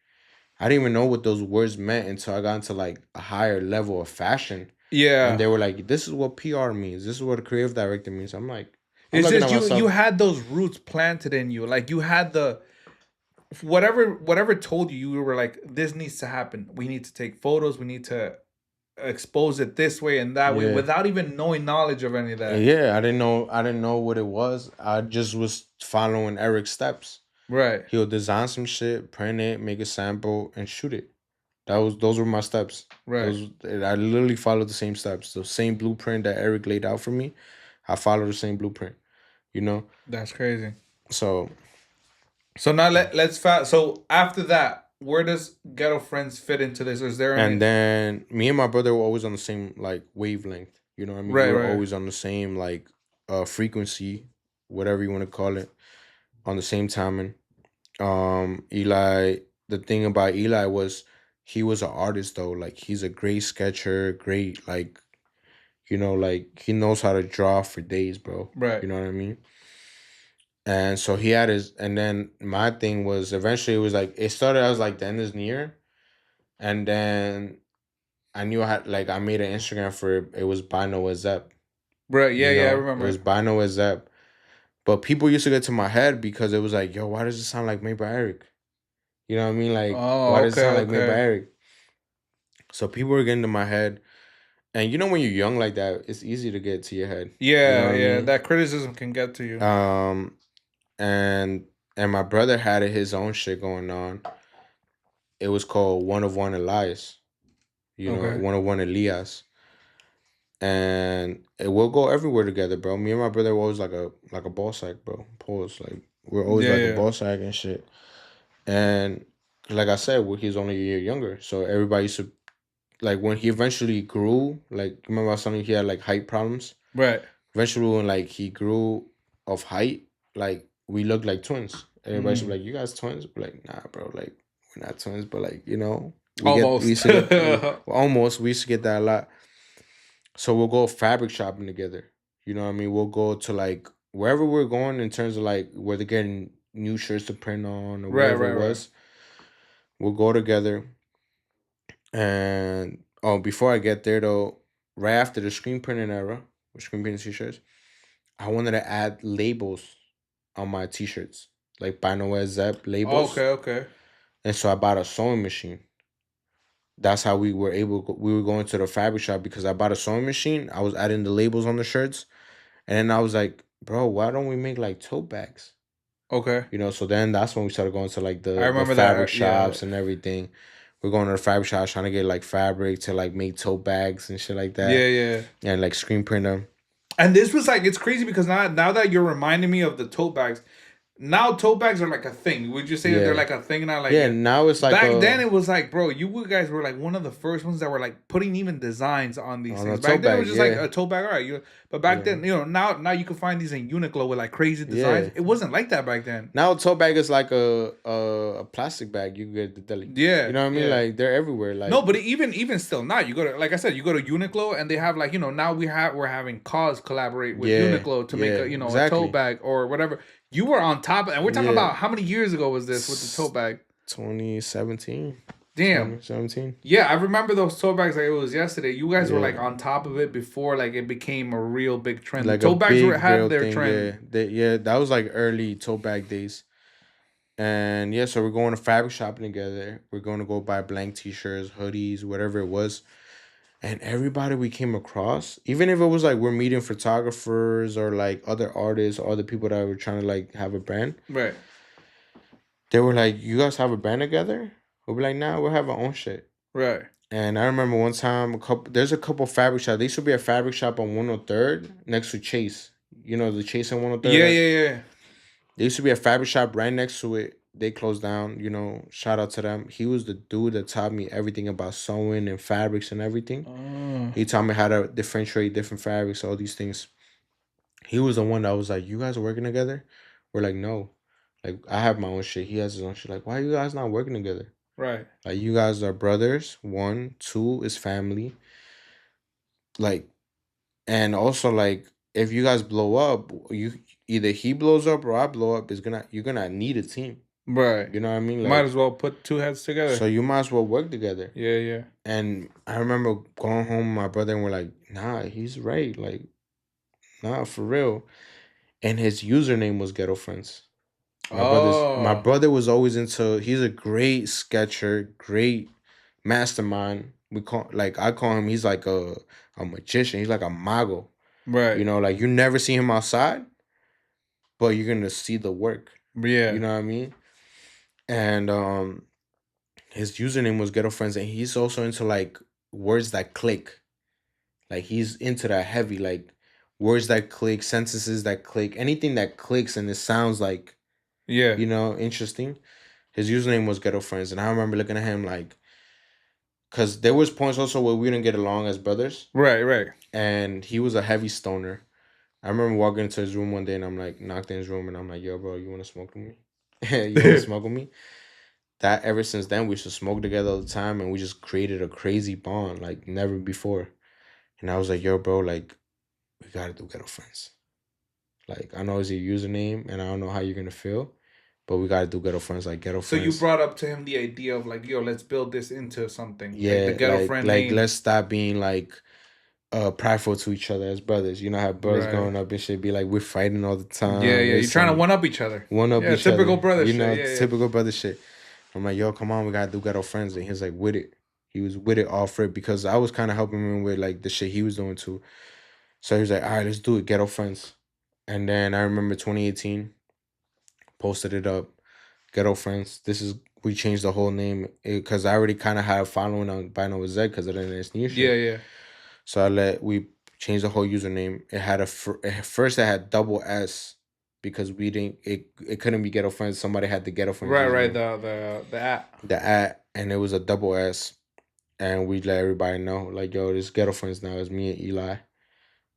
I didn't even know what those words meant until I got into like a higher level of fashion. And Yeah. they were like, this is what PR means. This is what a creative director means. I'm It's looking at just you myself. had those roots planted in you. Like you had the whatever told you, you were like, this needs to happen. We need to take photos, we need to expose it this way and that way Yeah. without even knowing knowledge of any of And that. yeah, I didn't know what it was. I just was following Eric's steps. Right. He'll design some shit, print it, make a sample, and shoot it. Those were my steps. Right. I literally followed the same steps, the same blueprint that Eric laid out for me. I followed the same blueprint, you know. That's crazy. So So now let's fast. So after that, where does Ghetto Friends fit into this? Is there any? and then me and my brother were always on the same like wavelength. You know what I mean? Right, We were right, always on the same like frequency, whatever you want to call it, on the same timing. Eli, the thing about Eli was he was an artist though. Like he's a great sketcher, great like like he knows how to draw for days, bro. right, You know what I mean? And so he had his, and then my thing was eventually it was like it started as like the end is near, and then I knew I had like I made an Instagram for it. It was by Noe Zep. right. Yeah, You yeah. I know, it remember. was by Noe Zep. But people used to get to my head because it was like, yo, why does it sound like made by Eric? You know what I mean? Like, why Oh, does it okay, sound like made by okay. Eric? So people were getting to my head. And you know when you're young like that, it's easy to get to your head. You know Yeah, what I yeah. mean? That criticism can get to you. Um and my brother had his own shit going on. It was called One of One Elias. You know, Okay. One of One Elias. and we'll go everywhere together, bro. Me and my brother were always like a ball sack, bro. Pause. Like we're always Yeah, like a yeah. ball sack and shit. And like I said, he's only a year younger, so everybody used to like when he eventually grew. Like remember I was telling you he had like height problems. Right. Eventually, when like he grew of height, like we looked like twins. Everybody should be Mm. like, "You guys twins?" We're like, "Nah, bro. Like we're not twins, but like we Almost. used to get almost we used to get that a lot." So we'll go fabric shopping together. You know what I mean? We'll go to like wherever we're going in terms of like where they're getting new shirts to print on or Right, whatever it right, right. was. We'll go together. And oh, before I get there though, right after the screen printing era, with screen printing t-shirts, I wanted to add labels on my t-shirts, like by Noe Zep labels. Okay, okay. And so I bought a sewing machine. That's how we were going to the fabric shop because I bought a sewing machine. I was adding the labels on the shirts. And then I was like, bro, why don't we make like tote bags? Okay. So then that's when we started going to like I the remember that. fabric Yeah. shops and everything. We're going to the fabric shops trying to get like fabric to like make tote bags and shit like Yeah, that. yeah. And like screen print them. And this was like, it's crazy because now that you're reminding me of the tote bags, now tote bags are like a thing. Would you say that they're Yeah. like a thing now? Like Yeah, now it's like back then, it was like, bro, you guys were like one of the first ones that were like putting even designs on these on a things. Back tote then, it bag, was just like yeah. a tote bag, all right. But back Yeah. then, now you can find these in Uniqlo with like crazy designs. Yeah. It wasn't like that back then. Now a tote bag is like a plastic bag you can get at the deli. Yeah, You know what I mean? yeah. Like they're everywhere. Like No, but even still, now you go to, like I said, you go to Uniqlo and they have like, now we're having cause collaborate with yeah, Uniqlo to make yeah, a a exactly. tote bag or whatever. You were on top, and we're talking Yeah. about how many years ago was this with the tote bag? 2017. Damn. 2017. Yeah, I remember those tote bags like it was yesterday. You guys were Yeah. like on top of it before like it became a real big trend. Like Tote a bags big had real their thing. trend. Yeah, that was like early tote bag days. And yeah, so we're going to fabric shopping together. We're going to go buy blank t-shirts, hoodies, whatever it was. And everybody we came across, even if it was like we're meeting photographers or like other artists or other people that were trying to like have a brand, Right. they were like, "You guys have a band together?" We'll be like, "Nah, we'll have our own shit." Right. And I remember one time, there's a couple fabric shops. There used to be a fabric shop on 103rd next to Chase. You know the Chase on 103rd? Yeah, yeah, yeah. There used to be a fabric shop right next to it. They closed down. Shout out to them. He was the dude that taught me everything about sewing and fabrics and everything. Oh. He taught me how to differentiate different fabrics, all these things. He was the one that was like, "You guys are working together?" We're like, "No." Like, I have my own shit. He has his own shit. Like, why are you guys not working together? Right. Like, you guys are brothers. One, two is family. Like, and also like, if you guys blow up, you either he blows up or I blow up. You're gonna need a team. Right. You know what I mean? Like, Might as well put two heads together. so you might as well work together. Yeah, yeah. And I remember going home with my brother and we're like, "Nah, he's right. Like, nah, for real." And his username was Ghetto Friends. My brother was always into. He's a great sketcher, great mastermind. I call him. He's like a magician. He's like a mago. Right. Like you never see him outside, but you're gonna see the work. Yeah. You know what I mean? And his username was Ghetto Friends, and he's also into like words that click. Like he's into that heavy, like words that click, sentences that click, anything that clicks and it sounds like Yeah. interesting. His username was Ghetto Friends, and I remember looking at him like, cause there was points also where we didn't get along as brothers, Right, right. and he was a heavy stoner. I remember walking into his room one day, and I'm like, knocked in his room, and I'm like, "Yo, bro, you want to smoke with me? You want to smoke with me?" That ever since then, we used to smoke together all the time, and we just created a crazy bond like never before. And I was like, "Yo, bro, like, we gotta do Ghetto Friends. Like, I know it's your username, and I don't know how you're gonna feel, but we gotta do Ghetto Friends, like Ghetto So Friends." you brought up to him the idea of like, yo, let's build this into something. Yeah, Like the Ghetto like, Friend like name. let's stop being like prideful to each other as brothers. You know how brothers Right. growing up and shit be like, we're fighting all the time. Yeah, yeah. You're trying to Listen, one up each other. one up Yeah, each typical other. brother You shit. know, Yeah, yeah. typical brother shit. I'm like, "Yo, come on, we gotta do Ghetto Friends." And he's like, with it. He was with it all for it because I was kind of helping him with like the shit he was doing too. So he was like, "All right, let's do it, Ghetto Friends." And then I remember 2018, posted it up, Ghetto Friends. We changed the whole name because I already kind of had a following on by Noe Zepeda because of the nice new shit. Yeah, yeah. So we changed the whole username. It had at first it had double S because we didn't it couldn't be Ghetto Friends. Somebody had the Ghetto Friends Right. username, The app. the at, and it was a double S, and we let everybody know like, yo, this Ghetto Friends now is me and Eli.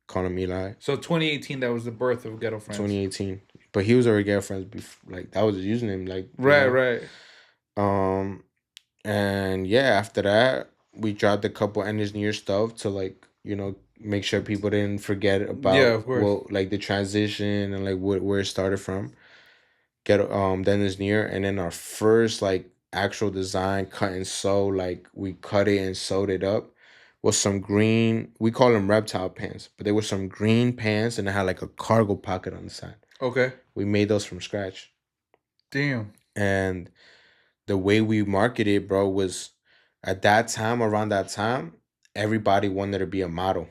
Call him Eli. So 2018, that was the birth of Ghetto Friends. 2018, but he was already Ghetto Friends before. Like that was his username. Like Right. And yeah, after that we dropped a couple engineer stuff to like make sure people didn't forget about of course. what like the transition and like where it started from. Get then engineer, and then our first like actual design cut and sew, like we cut it and sewed it up, was some green. We call them reptile pants, but they were some green pants and they had like a cargo pocket on the side. Okay. We made those from scratch. Damn. And the way we marketed, bro, was around that time, everybody wanted to be a model.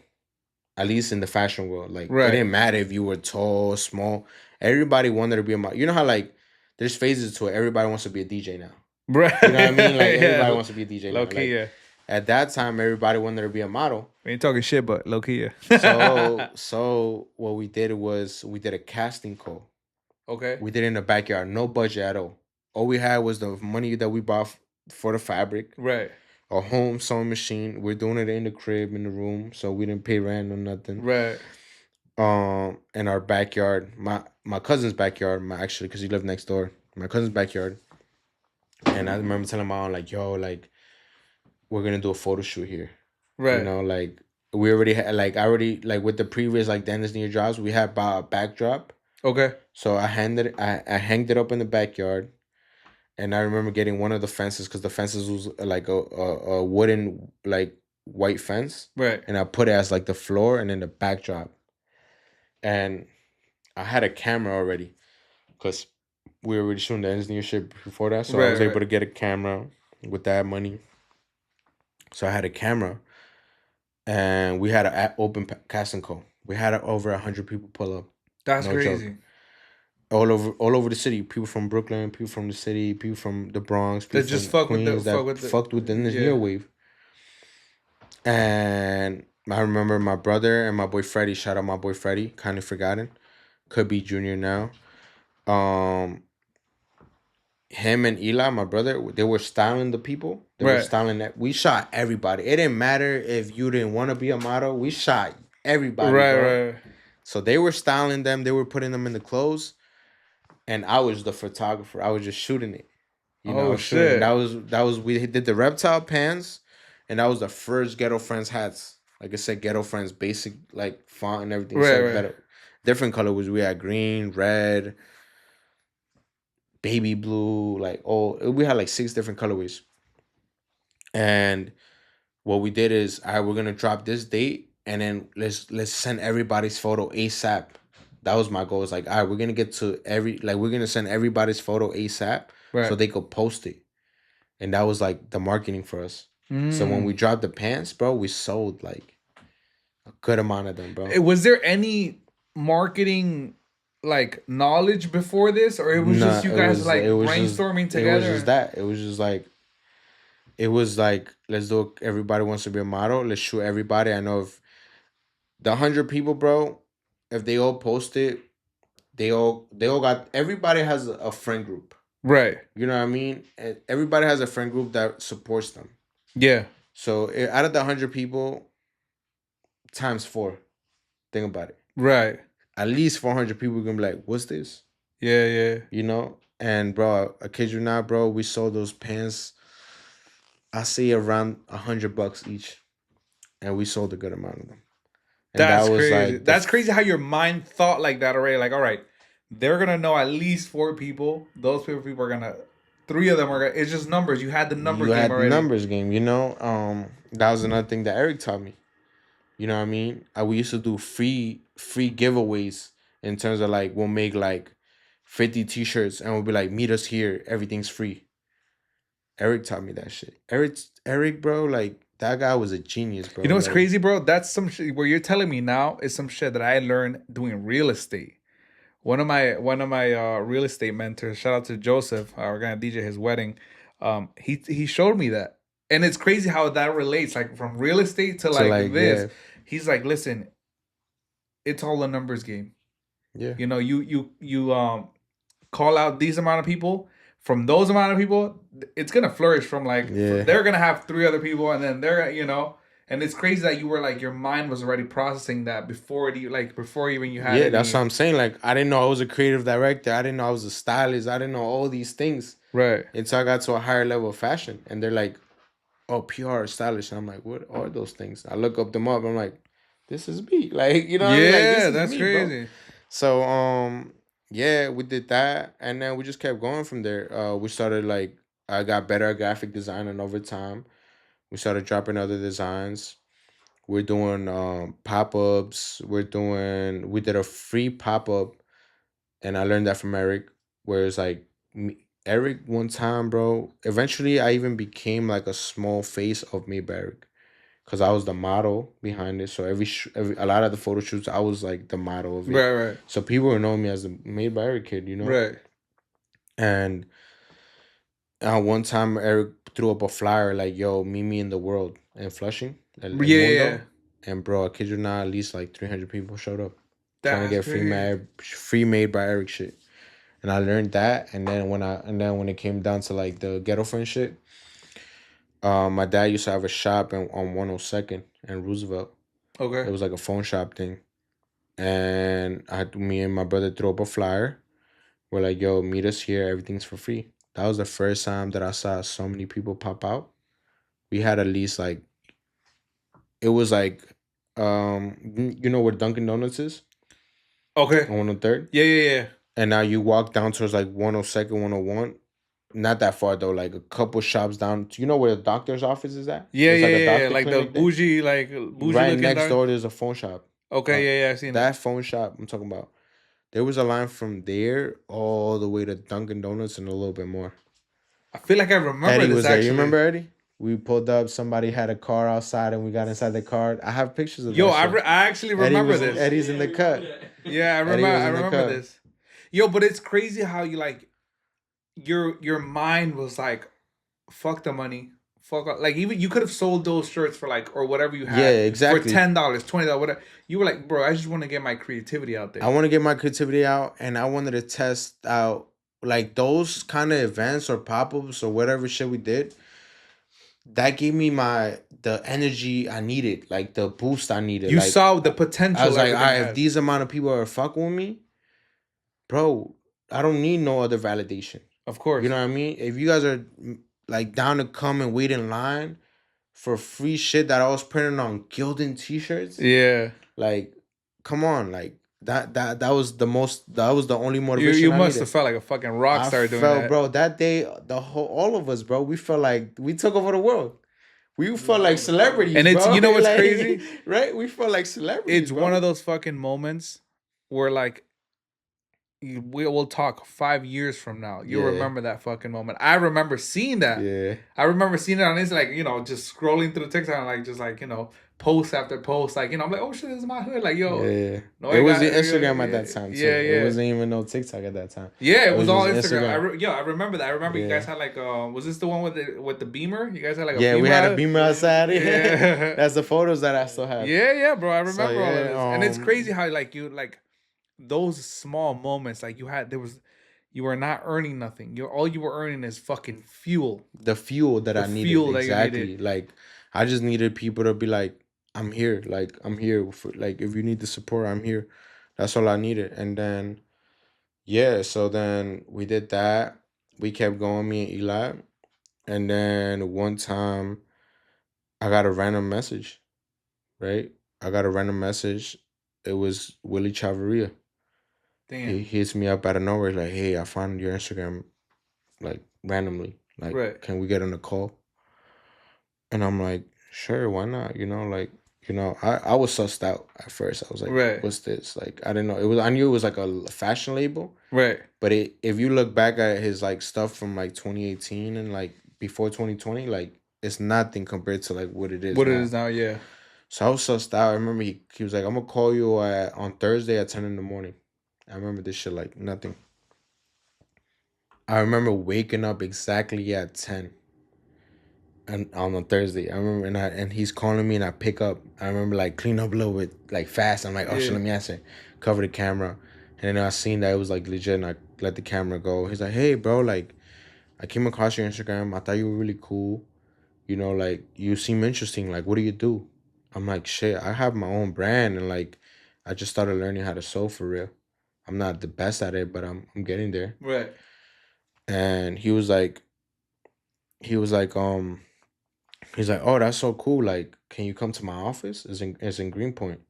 At least in the fashion world. Like, it didn't matter if you were tall, small. Everybody wanted to be a model. You know how, like, there's phases to it. Everybody wants to be a DJ now. Right. You know what I mean? Like, everybody wants to be a DJ now. Low-key, like, at that time, everybody wanted to be a model. We ain't talking shit, but low-key, yeah. So what we did was we did a casting call. Okay. We did it in the backyard. No budget at all. All we had was the money that we bought for the fabric. Right. A home sewing machine. We're doing it in the crib, in the room, so we didn't pay rent or nothing. Right. In our backyard, my cousin's backyard, actually, because he lived next door. My cousin's backyard. And I remember telling my mom, like, yo, like, we're gonna do a photo shoot here. Right. You know, like, we already had, like, with the previous, like, Dennis Near jobs, we had bought a backdrop. Okay. So I hanged it up in the backyard. And I remember getting one of the fences, because the fences was like a wooden, like, white fence. Right. And I put it as like the floor and then the backdrop. And I had a camera already, because we were already shooting the engineer shit before that. So I was able to get a camera with that money. So I had a camera. And we had an open casting call. We had over 100 people pull up. That's crazy. Joke. All over the city. People from Brooklyn, people from the city, people from the Bronx. People that just fucked with the engineer wave. And I remember my brother and my boy Freddie. Shout out my boy Freddie. Kind of forgotten. Could be junior now. Him and Eli, my brother, they were styling the people. They were styling that. We shot everybody. It didn't matter if you didn't want to be a model. We shot everybody. Right. So they were styling them. They were putting them in the clothes. And I was the photographer. I was just shooting it. Shit. That was we did the reptile pants, and that was the first Ghetto Friends hats. Like I said, Ghetto Friends basic like font and everything. Right. Different colors. We had green, red, baby blue, we had like 6 different colorways. And what we did is, all right, we're gonna drop this date, and then let's send everybody's photo ASAP. That was my goal. It's like, all right, we're gonna get to we're gonna send everybody's photo ASAP, so they could post it. And that was like the marketing for us. So when we dropped the pants, bro, we sold like a good amount of them, bro. Was there any marketing like knowledge before this, or it was just you guys brainstorming together? It was just that. It was like, let's do it. Everybody wants to be a model. Let's shoot everybody. I know if the 100 people, bro, if they all post it, they all got, everybody has a friend group. Right. You know what I mean? Everybody has a friend group that supports them. Yeah. So out of the 100 people, times 4. Think about it. Right. At least 400 people are going to be like, what's this? Yeah. You know? And, bro, I kid you not, bro, we sold those pants, I say around $100 each. And we sold a good amount of them. And that's crazy. That's crazy how your mind thought like that already. Like, all right, they're going to know at least 4 people. Those people are going to, 3 of them are going to, it's just numbers. You had the numbers game already. The numbers game, you know? That was another thing that Eric taught me. You know what I mean? We used to do free giveaways in terms of like, we'll make like 50 t-shirts and we'll be like, meet us here. Everything's free. Eric taught me that shit. Eric, bro, like, that guy was a genius, bro. You know what's crazy, bro? That's some shit. What you're telling me now is some shit that I learned doing real estate. One of my real estate mentors, shout out to Joseph, we're gonna DJ his wedding. He showed me that, and it's crazy how that relates, like from real estate to like this. Yeah. He's like, listen, it's all a numbers game. Yeah. You know, you call out these amount of people. From those amount of people, it's gonna flourish. From like Yeah. they're gonna have three other people, and then they're and it's crazy that you were like your mind was already processing that before even you had Yeah, that's any what I'm saying. Like, I didn't know I was a creative director. I didn't know I was a stylist. I didn't know all these things right. until I got to a higher level of fashion. And they're like, oh, PR, stylish. And I'm like, what are those things? I look up them up. I'm like, this is me. Like, you know what I mean? Like, this Yeah, is that's me, bro. crazy. So, yeah, we did that. And then we just kept going from there. We started like, I got better at graphic design, and over time, we started dropping other designs. We're doing pop-ups. We did a free pop-up, and I learned that from Eric. Where it's like Eric one time, bro. Eventually, I even became like a small face of me, Eric, because I was the model behind it. So every a lot of the photo shoots, I was like the model of it. Right, right, So people would know me as the Made by Eric kid, you know. right. And one time, Eric threw up a flyer like, "Yo, meet me in the world in Flushing, El Yeah, yeah. Mundo." And bro, I kid you not, at least like 300 people showed up trying to That's get crazy. free Made by Eric shit. And I learned that. And then when it came down to like the Ghetto Friends shit, my dad used to have a shop on 102nd and Roosevelt. It Okay. was like a phone shop thing. And me and my brother threw up a flyer. We're like, yo, meet us here. Everything's for free. That was the first time that I saw so many people pop out. We had at least like, it was like, you know where Dunkin' Donuts is? Okay. On 103rd? Yeah, yeah, yeah. And now you walk down towards like 102nd, 101. Not that far though, like a couple shops down. Do you know where the doctor's office is at? Yeah, There's yeah, like a yeah, yeah. doctor Like the clinic there. bougie Right looking next dog. door, there's a phone shop. Okay, yeah, yeah, I seen it. That phone shop I'm talking about. There was a line from there all the way to Dunkin' Donuts and a little bit more. I feel like I remember Eddie this was there. You actually. remember Eddie? We pulled up. Somebody had a car outside, and we got inside the car. I have pictures of Yo, that shit. I actually remember this. Eddie's in the cut. Yeah, Eddie was I in the remember cut. this. Yo, but it's crazy how you like your mind was like, fuck the money. Fuck like even you could have sold those shirts for like or whatever you Yeah, had for exactly. $10, $20, whatever. You were like, bro, I just want to get my creativity out I there. want to get my creativity out, and I wanted to test out like those kind of events or pop-ups or whatever shit we did. That gave me the energy I needed, like the boost I needed. You Like saw the I potential was like, all everything right, if has. these amount of people are fucking with me, bro, I don't need no other validation. Of course. You know what I mean? If you guys are like down to come and wait in line for free shit that I was printing on Gildan t-shirts, Yeah. like, come on, like that was the only motivation You I must have needed. felt like a fucking rock I star doing felt, that. bro, that day, all of us, bro, we felt like we took over the world. We felt like celebrities, And it's bro. you know what's Like, crazy? right? We felt like celebrities, It's bro. one of those fucking moments where like we will talk 5 years from now. You'll Yeah. remember that fucking moment. I remember seeing that. Yeah. I remember seeing it on Instagram, like, just scrolling through TikTok and like just like, post after post. Like, I'm like, oh shit, this is my hood. Like, yo. Yeah. No, It I was got the Instagram at that time too. Yeah, yeah. It wasn't even no TikTok at that time. Yeah, it was all just Instagram. I remember that. I remember you Yeah. guys had like was this the one with the Beamer? You guys had like a Yeah, Beamer. we had a Beamer outside. Yeah. That's the photos that I still have. Yeah, yeah, bro. I remember So, all of yeah, this. And it's crazy how like you like those small moments, like you were not earning nothing. All you were earning is fucking fuel. The fuel that I needed. fuel that you Exactly. needed. Like, I just needed people to be like, I'm here. Like, I'm here. For, like, if you need the support, I'm here. That's all I needed. And then, yeah, so then we did that. We kept going, me and Eli. And then one time, I got a random message, right? I got a random message. It was Willie Chavarria. Damn. He hits me up out of nowhere, like, hey, I found your Instagram, like, randomly. Like, Right. can we get on a call? And I'm like, sure, why not? I was sussed out at first. I was like, Right. what's this? Like, I didn't know. I knew it was like a fashion label. Right. But if you look back at his like stuff from like 2018 and like before 2020, like it's nothing compared to like what it is What now. it is now, yeah. So I was sussed out. I remember he was like, I'm gonna call you on Thursday at 10 in the morning. I remember this shit like nothing. I remember waking up exactly at 10. and on a Thursday. I remember, and he's calling me, and I pick up. I remember like clean up a little bit, like fast. I'm like, oh shit, Yeah. let me answer. Cover the camera, and then I seen that it was like legit, and I let the camera go. He's like, hey bro, like I came across your Instagram. I thought you were really cool. You know, like you seem interesting. Like, what do you do? I'm like, shit, I have my own brand, and like I just started learning how to sew for real. I'm not the best at it, but I'm getting there. Right. And he was like, he's like, oh, that's so cool. Like, can you come to my office? It's in Greenpoint.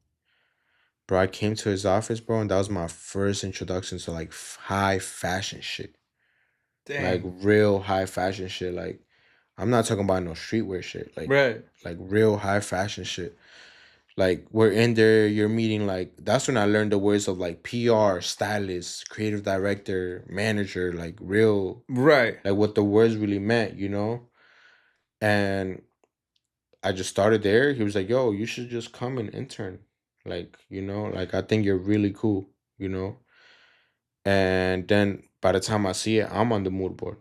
Bro, I came to his office, bro, and that was my first introduction to like high fashion shit. Like Dang. real high fashion shit. Like I'm not talking about no streetwear shit. Right. Like real high fashion shit. Like we're in there, you're meeting like that's when I learned the words of like PR, stylist, creative director, manager, like real Right. like what the words really meant, And I just started there. He was like, "Yo, you should just come and intern." Like, like I think you're really cool, you know? And then by the time I see it, I'm on the mood board.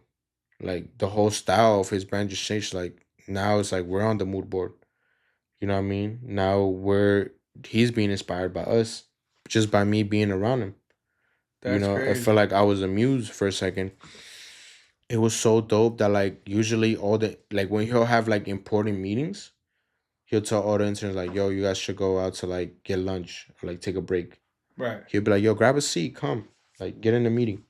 Like the whole style of his brand just changed. Like now it's like we're on the mood board. You know what I mean? Now he's being inspired by us just by me being around him. That's I felt crazy. like I was amused for a second. It was so dope that like usually all the like when he'll have like important meetings, he'll tell all the interns like, "Yo, you guys should go out to like get lunch or like take a break." Right. He'll be like, "Yo, grab a seat, come, like get in the meeting,"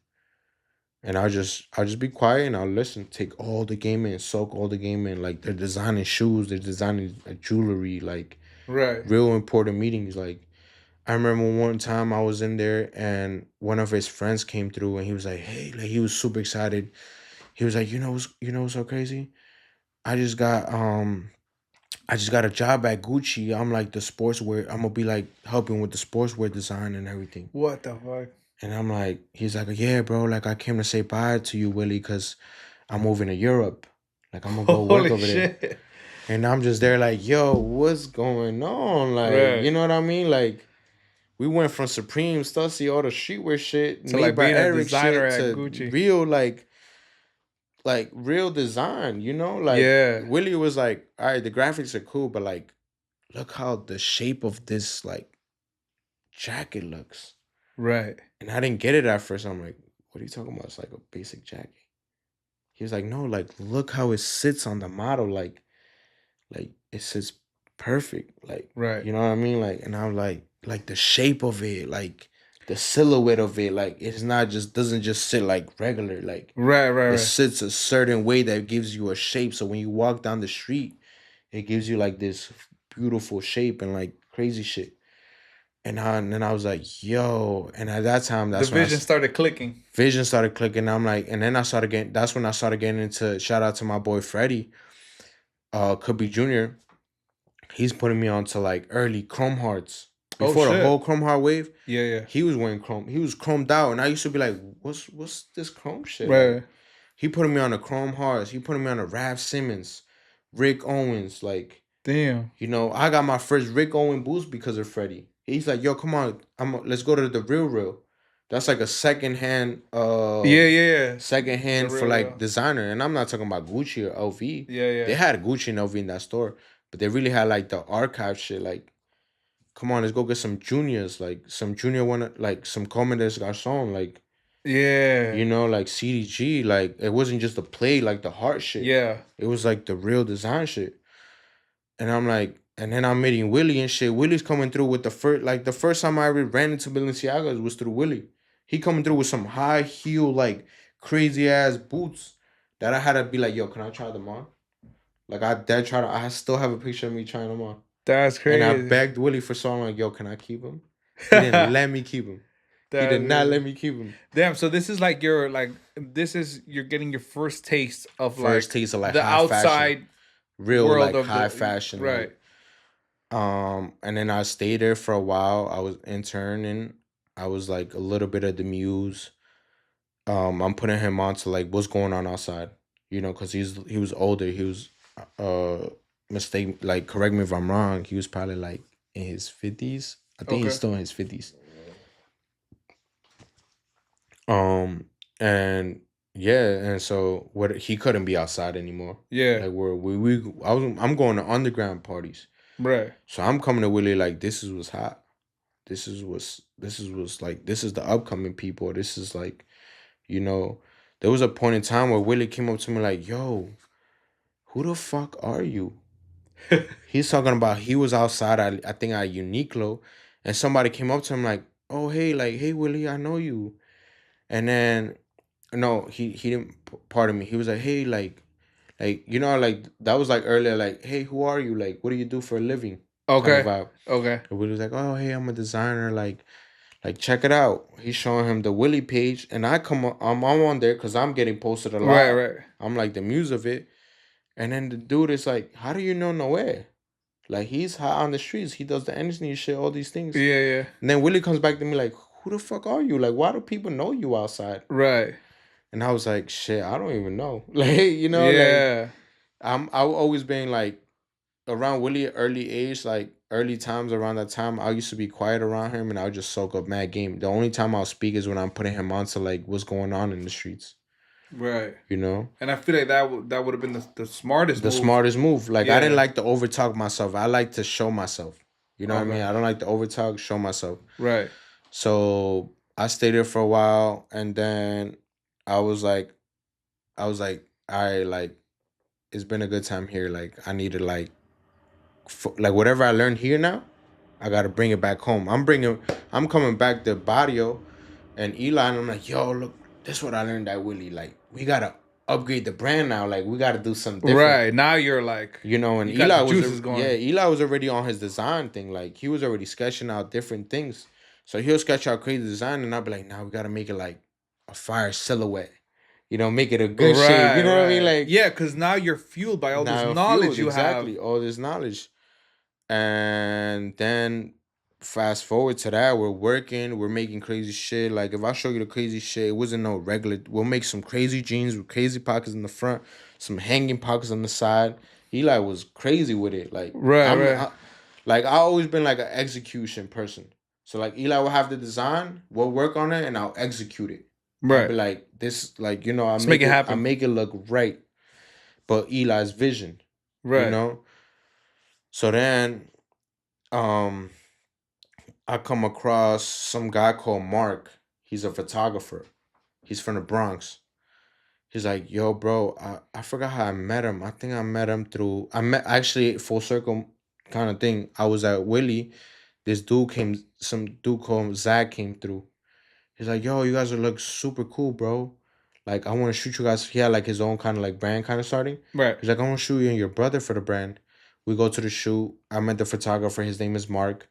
and I'll just be quiet and I'll listen, take all the game in, soak all the game in. Like they're designing shoes, they're designing jewelry, like Right. real important meetings. Like I remember one time I was in there and one of his friends came through and he was like, "Hey," like he was super excited. He was like, what's so crazy? I just got um I just got a job at Gucci. I'm like the sportswear. I'm gonna be like helping with the sportswear design and everything. What the fuck? And I'm like, he's like, yeah, bro. Like I came to say bye to you, Willie, because I'm moving to Europe. Like I'm gonna go work Holy over there. shit. And I'm just there like, yo, what's going on? Like, you Right. know what I mean? Like we went from Supreme, Stussy, all the streetwear shit, To made like by being a Eric designer shit at to Gucci. real like real design, Like Yeah. Willie was like, all right, the graphics are cool, but like look how the shape of this like jacket looks. Right. And I didn't get it at first. I'm like, what are you talking about? It's like a basic jacket. He was like, no, like look how it sits on the model. Like it sits perfect. Like, Right. you know what I mean? Like, and I'm like the shape of it, like the silhouette of it, like it's not just doesn't just sit like regular. Like Right. Right. it Right. sits a certain way that gives you a shape. So when you walk down the street, it gives you like this beautiful shape and like crazy shit. And then I was like, yo. And at that time, The that's when vision started clicking. vision started clicking. I'm like, and then that's when I started getting into, shout out to my boy Freddie, could be Junior. He's putting me on to like early Chrome Hearts. Oh Before the whole shit. Chrome Heart wave, Yeah. Yeah. he was wearing Chrome. He was chromed out. And I used to be like, what's this Chrome shit? Like, Right. he putting me on the Chrome Hearts. He putting me on the Rap Simmons, Rick Owens, like, Damn. I got my first Rick Owen boost because of Freddie. He's like, yo, come on, let's go to the real. That's like a Yeah. Yeah. Yeah. second The hand for like real. designer. And I'm not talking about Gucci or LV. Yeah. They Yeah. had Gucci and LV in that store, but they really had like the archive shit. Like, come on, let's go get some juniors, like some junior one, like some Comedes Garcon, like, Yeah. like CDG. Like, it wasn't just the play, like the heart shit. Yeah. It was like the real design shit. And I'm like, and then I'm meeting Willie and shit. Willie's coming through with the first time I ever ran into Balenciagas was through Willie. He coming through with some high heel, like crazy ass boots that I had to be like, yo, can I try them on? Like I still have a picture of me trying them on. That's And I crazy. begged Willie for so long, like, yo, can I keep them? He didn't let me keep them. He did That's not crazy. let me keep them. Damn, so this is like you're getting your first taste of First like taste of like the high fashion. outside Real world like of high the fashion. right. Like and then I stayed there for a while. I was interning. I was like a little bit of the muse. I'm putting him on to like what's going on outside, because he was older. He was uh mistake like correct me if I'm wrong. He was probably like in his 50s. I think he's Okay. still in his 50s. And Yeah, and so what he couldn't be outside anymore. Yeah. Like I'm going to underground parties. Right. So I'm coming to Willie like this is what's hot. This is what's like this is the upcoming people. This is like, you know, there was a point in time where Willie came up to me like, yo, who the fuck are you? He's talking about he was outside, I think at Uniqlo, and somebody came up to him like, oh hey, like, hey Willie, I know you. And then no, he didn't pardon me. He was like, hey, like, you know, like that was like earlier, like, hey, who are you? Like, what do you do for a living? Kind of Okay. vibe. Okay. And Willie was like, oh hey, I'm a designer, like check it out. He's showing him the Willie page, and I'm on there because I'm getting posted a Right. lot. Right. I'm like the muse of it. And then the dude is like, how do you know Noe? Like he's hot on the streets. He does the engineer shit, all these things. Yeah. Yeah. And then Willie comes back to me like, who the fuck are you? Like, why do people know you outside? Right. And I was like, shit, I don't even know. Like, you know, like Yeah. I've always been like around Willie early age, like early times around that time, I used to be quiet around him and I would just soak up mad game. The only time I'll speak is when I'm putting him on to like what's going on in the streets. Right. You know? And I feel like that would have been the smartest The move. smartest move. Like I didn't Yeah. like to overtalk myself. I like to show myself. You know what I mean? Okay. I don't like to overtalk, show myself. Right. So I stayed there for a while and then I was like, all right, like it's been a good time here. Like I need to like whatever I learned here now, I gotta bring it back home. I'm coming back to Barrio and Eli, and I'm like, yo, look, this is what I learned at Willie. Like we gotta upgrade the brand now. Like we gotta do something different. Right. Now you're like, You know, and you got the juices going. Eli was already on his design thing. Like he was already sketching out different things. So he'll sketch out crazy design, and I'll be like, now we gotta make it like a fire silhouette. You know, make it a good shape. You know what I mean? Like yeah, because now you're fueled by all this now knowledge fueled, you exactly have. all this knowledge. And then fast forward to that, we're working, we're making crazy shit. Like if I show you the crazy shit, it wasn't no regular. We'll make some crazy jeans with crazy pockets in the front, some hanging pockets on the side. Eli was crazy with it. Like Right. Right. like I always been like an execution person. So like Eli will have the design, we'll work on it, and I'll execute it. I'll be Right. like this, like you know, Let's make it I happen. make it look right. But Eli's vision, you Right. know. So then, um, I come across some guy called Mark. He's a photographer. He's from the Bronx. He's like, yo, bro, I forgot how I met him. I think I met him through I met actually full circle kind of thing. I was at Willie. This dude came, some dude called Zach came through. He's like, yo, you guys are look super cool, bro. Like, I want to shoot you guys. He had like his own kind of like brand kind of starting. Right. He's like, I want to shoot you and your brother for the brand. We go to the shoot. I met the photographer. His name is Mark.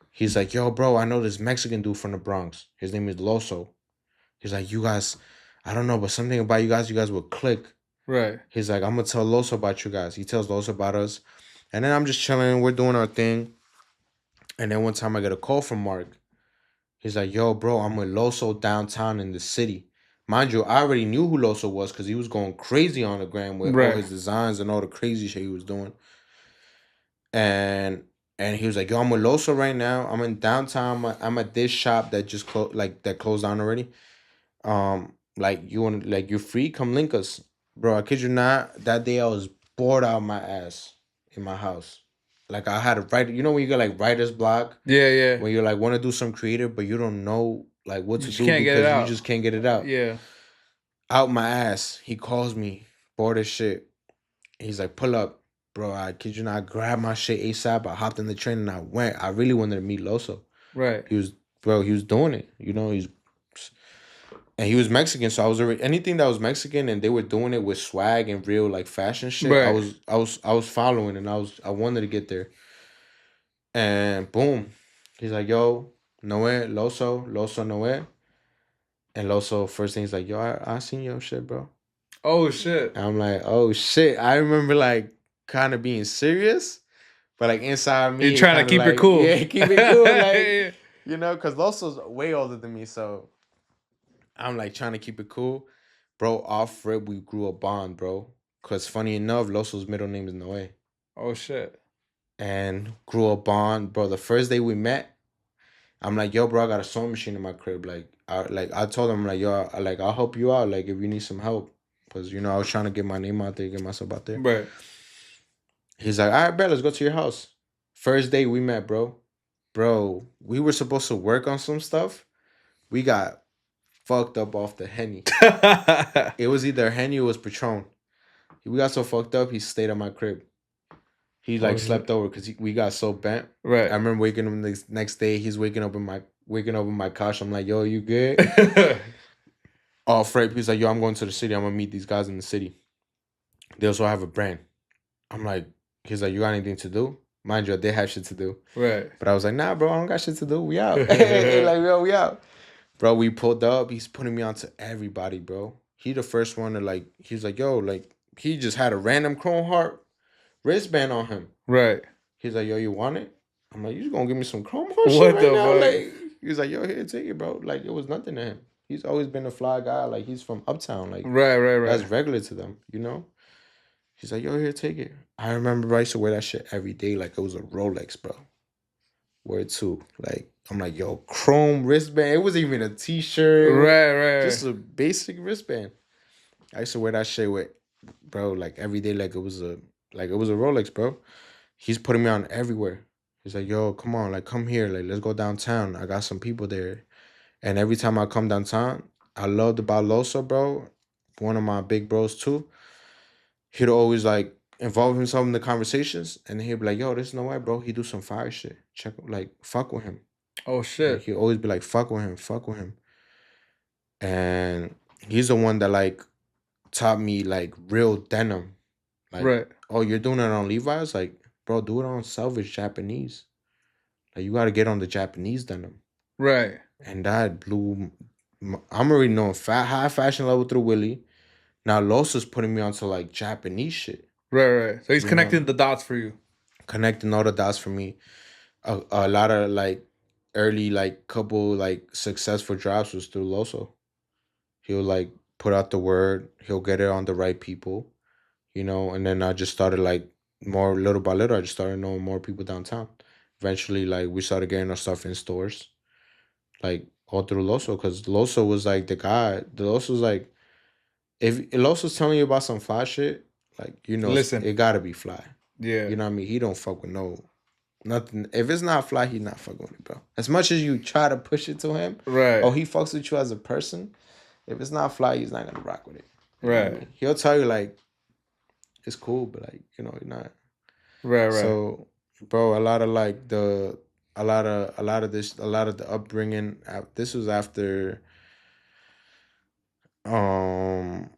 He's like, yo, bro, I know this Mexican dude from the Bronx. His name is Loso. He's like, you guys, I don't know, but something about you guys will click. Right. He's like, I'm gonna tell Loso about you guys. He tells Loso about us. And then I'm just chilling, we're doing our thing. And then one time I get a call from Mark. He's like, yo, bro, I'm with Loso downtown in the city. Mind you, I already knew who Loso was because he was going crazy on the gram with all his designs and all the crazy shit he was doing. And he was like, yo, I'm with Loso right now. I'm in downtown. I'm at this shop that just closed, like that closed down already. Like you want, like you're free, come link us, bro. I kid you not. That day I was bored out my ass in my house. Like I had to write. You know when you get like writer's block. Yeah. Yeah. When you like want to do some creative, but you don't know like what You to just do can't get it because you out. just can't get it out. Yeah. Out my ass. He calls me, bored as shit. He's like, pull up, bro. I kid you not. I grabbed my shit ASAP. I hopped in the train and I went. I really wanted to meet Loso. Right. He was, bro. He was doing it. You know, and he was Mexican, so I was already anything that was Mexican, and they were doing it with swag and real like fashion shit. Right. I was following, and I wanted to get there. And boom, he's like, yo, Noe, Loso, Noe. And Loso, first thing he's like, yo, I seen your shit, bro. Oh shit. And I'm like, oh shit. I remember like kind of being serious, but like inside me, You're trying to keep it cool. Yeah, keep it cool. Like, you know, because Loso's way older than me. So I'm like trying to keep it cool. Bro, off rip, we grew a bond, bro. Because funny enough, Loso's middle name is Noe. Oh shit. And grew a bond, bro. The first day we met, I'm like, yo, bro, I got a sewing machine in my crib. I told him like, yo, I'll help you out. Like, if you need some help, because I was trying to get my name out there, get myself out there. Right. He's like, all right, bet, let's go to your house. First day we met, bro. Bro, we were supposed to work on some stuff. We got fucked up off the Henny. It was either Henny or it was Patron. We got so fucked up, he stayed at my crib. He like slept over because we got so bent. Right. I remember waking him the next day. He's waking up in my couch. I'm like, yo, you good? All afraid. He's like, yo, I'm going to the city. I'm gonna meet these guys in the city. They also have a brand. I'm like, he's like, you got anything to do? Mind you, they have shit to do. Right. But I was like, nah, bro, I don't got shit to do. We out. Like, yo, we out. Bro, we pulled up. He's putting me onto everybody, bro. He the first one to like, he's like, yo, like, he just had a random Chrome Heart wristband on him. Right. He's like, yo, you want it? I'm like, you just gonna give me some Chrome Heart shit right now? Like, he's like, yo, here, take it, bro. Like, it was nothing to him. He's always been a fly guy. Like, he's from Uptown. Like, right. That's regular to them, He's like, yo, here, take it. I remember I used to wear that shit every day like it was a Rolex, bro. Word two. Like, I'm like, yo, chrome wristband. It wasn't even a t-shirt. Right. Just a basic wristband. I used to wear that shit with, bro, like every day like it was a Rolex, bro. He's putting me on everywhere. He's like, yo, come on, like come here. Like, let's go downtown. I got some people there. And every time I come downtown, I loved about Loso, bro. One of my big bros too. He'd always like involve himself in the conversations, and he'd be like, "Yo, this is no way, bro. He do some fire shit. Check, like, fuck with him." Oh shit! Like, he'd always be like, "Fuck with him." And he's the one that like taught me like real denim. Like, right. Oh, you're doing it on Levi's? Like, bro, do it on salvage Japanese. Like, you got to get on the Japanese denim. Right. And that blew. I'm already knowing high fashion level through Willie. Now Losa's putting me onto like Japanese shit. Right. So he's connecting the dots for you. Connecting all the dots for me. A lot of like early like couple like successful drops was through Loso. He'll like put out the word. He'll get it on the right people, and then I just started like more little by little. I just started knowing more people downtown. Eventually, like we started getting our stuff in stores, like all through Loso, because Loso was like the guy. The Loso was like, if Loso's telling you about some fly shit, like listen, it gotta be fly. Yeah, you know what I mean. He don't fuck with nothing. If it's not fly, he's not fucking with it, bro. As much as you try to push it to him, right? Oh, he fucks with you as a person. If it's not fly, he's not gonna rock with it. Right. He'll tell you like it's cool, but like you're not. Right. So, bro, a lot of the upbringing. This was after 20.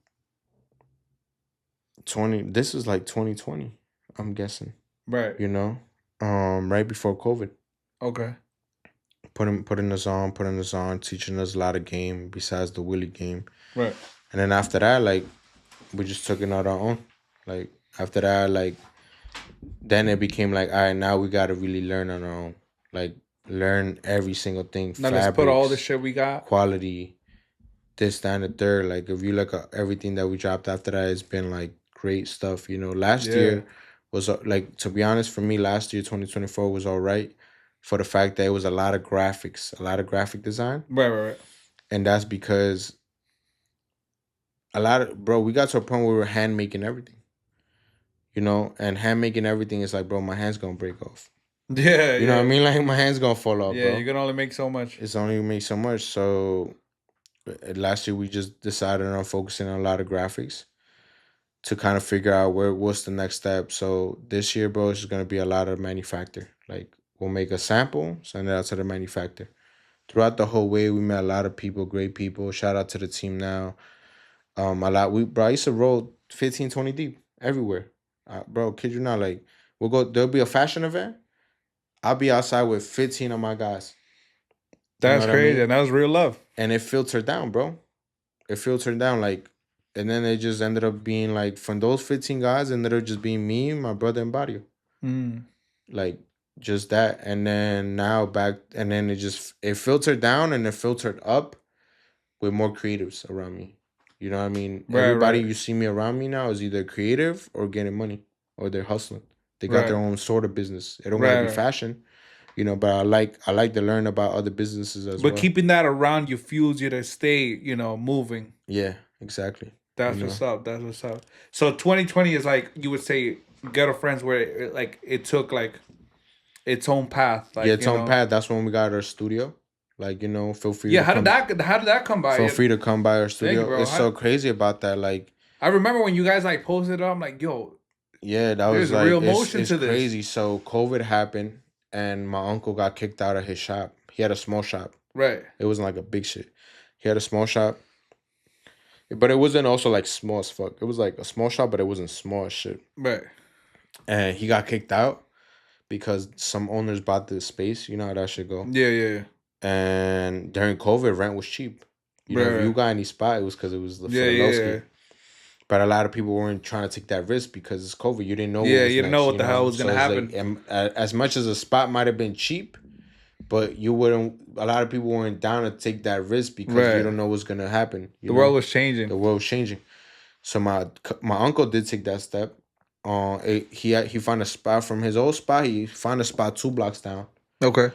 This is like 2020. I'm guessing. Right. Right before COVID. Okay. Putting us on, teaching us a lot of game besides the Willie game. Right. And then after that, like, we just took it on our own. Like, after that, like, then it became like, all right, now we got to really learn on our own. Like, learn every single thing. Now let's put all the shit we got. Quality, this, that, and the third. Like, if you look at everything that we dropped after that, it's been, like, great stuff. Last year was, like, to be honest, for me, last year, 2024, was all right. For the fact that it was a lot of graphics, a lot of graphic design. Right. And that's because we got to a point where we were hand making everything. And hand making everything is like, bro, my hand's gonna break off. Yeah. You know what I mean? Like, my hand's gonna fall off, yeah, bro. You can only make so much. It's only make so much. So last year we just decided on focusing on a lot of graphics to kind of figure out what's the next step. So this year, bro, it's just gonna be a lot of manufacture. Like, we'll make a sample, send it out to the manufacturer. Throughout the whole way, we met a lot of people, great people. Shout out to the team now. I used to roll 15, 20 deep everywhere. Bro, kid you not, like, there'll be a fashion event. I'll be outside with 15 of my guys. That's crazy. And that was real love. And it filtered down, bro. It filtered down, like, and then it just ended up being, like, from those 15 guys, ended up just being me, my brother, and Barrio. Like, just that. And then it filtered down and it filtered up with more creatives around me. You know what I mean? Everybody you see me around me now is either creative or getting money, or they're hustling. They got their own sort of business. It don't gotta be fashion. you know. But I like to learn about other businesses as But well. keeping that around you fuels you to stay, moving. Yeah, exactly. You That's know, what's up. That's what's up. So 2020 is like you would say Ghetto Friends where it took like its own path. yeah, Like, it's on path. That's when we got our studio. Like, you know, feel free yeah, to come. how did that come Feel by? free to come by our Thank you, studio. bro. It's so crazy about that. Like, I remember when you guys like posted it up, I'm like, yo, yeah, that was there's a like real motion it's to this. crazy. So COVID happened, and my uncle got kicked out of his shop. He had a small shop. Right. It wasn't like a big shit. He had a small shop, but it wasn't also like small as fuck. It was like a small shop, but it wasn't small as shit. Right. And he got kicked out because some owners bought the space. You know how that should go. Yeah, yeah, yeah. And during COVID, rent was cheap. You know, if you Right. got any spot, it was because it was the Yeah, yeah. Philadelphia. But a lot of people weren't trying to take that risk because it's COVID. You didn't know what Yeah, was you didn't know next, what you the hell know? was gonna So it's like, happen. as much as a spot might have been cheap, but you wouldn't, a lot of people weren't down to take that risk because you Right. don't know what's going to happen. You The know? world was The changing. world's changing. So my uncle did take that step. He found a spot from his old spot. He found a spot 2 blocks down. Okay.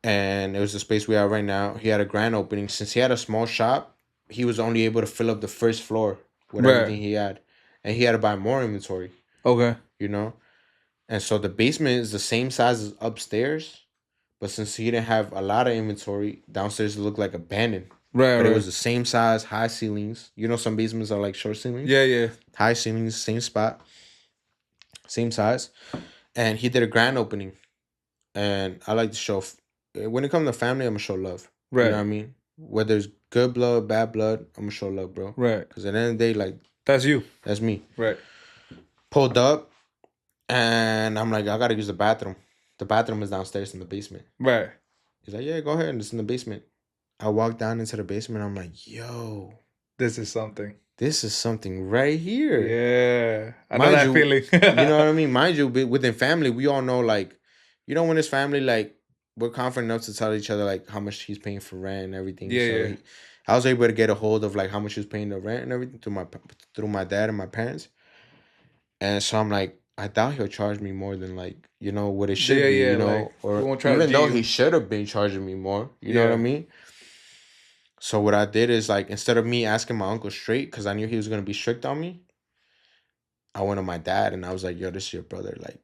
And it was the space we have right now. He had a grand opening. Since he had a small shop, he was only able to fill up the first floor with Right. everything he had. And he had to buy more inventory, Okay. you know? And so the basement is the same size as upstairs. But since he didn't have a lot of inventory, downstairs it looked like abandoned. Right, But it right. was the same size, high ceilings. You know, some basements are like short ceilings. Yeah, yeah. High ceilings, same spot, same size. And he did a grand opening. And I like to show, when it comes to family, I'm going to show love. You know Right. what I mean? Whether it's good blood, bad blood, I'm going to show love, bro. Right. Because at the end of the day, like, That's you. that's me. Right. Pulled up, and I'm like, I got to use the bathroom. The bathroom is downstairs in the basement. Right. He's like, yeah, go ahead. It's in the basement. I walked down into the basement. I'm like, yo, This is something. this is something right here. Yeah. I know Mind that you, feeling. You know what I mean? Mind you, within family, we all know, like, you know, when it's family, like, we're confident enough to tell each other, like, how much he's paying for rent and everything. Yeah, So yeah. I was able to get a hold of, like, how much he was paying the rent and everything through my dad and my parents. And so I'm like, I doubt he'll charge me more than, like, you know, what it should Yeah, be, yeah, you know? like, he Or won't try to even though G he you. should have been charging me more, you know what I Yeah. mean? So what I did is, like, instead of me asking my uncle straight, because I knew he was going to be strict on me, I went to my dad and I was like, yo, this is your brother. Like,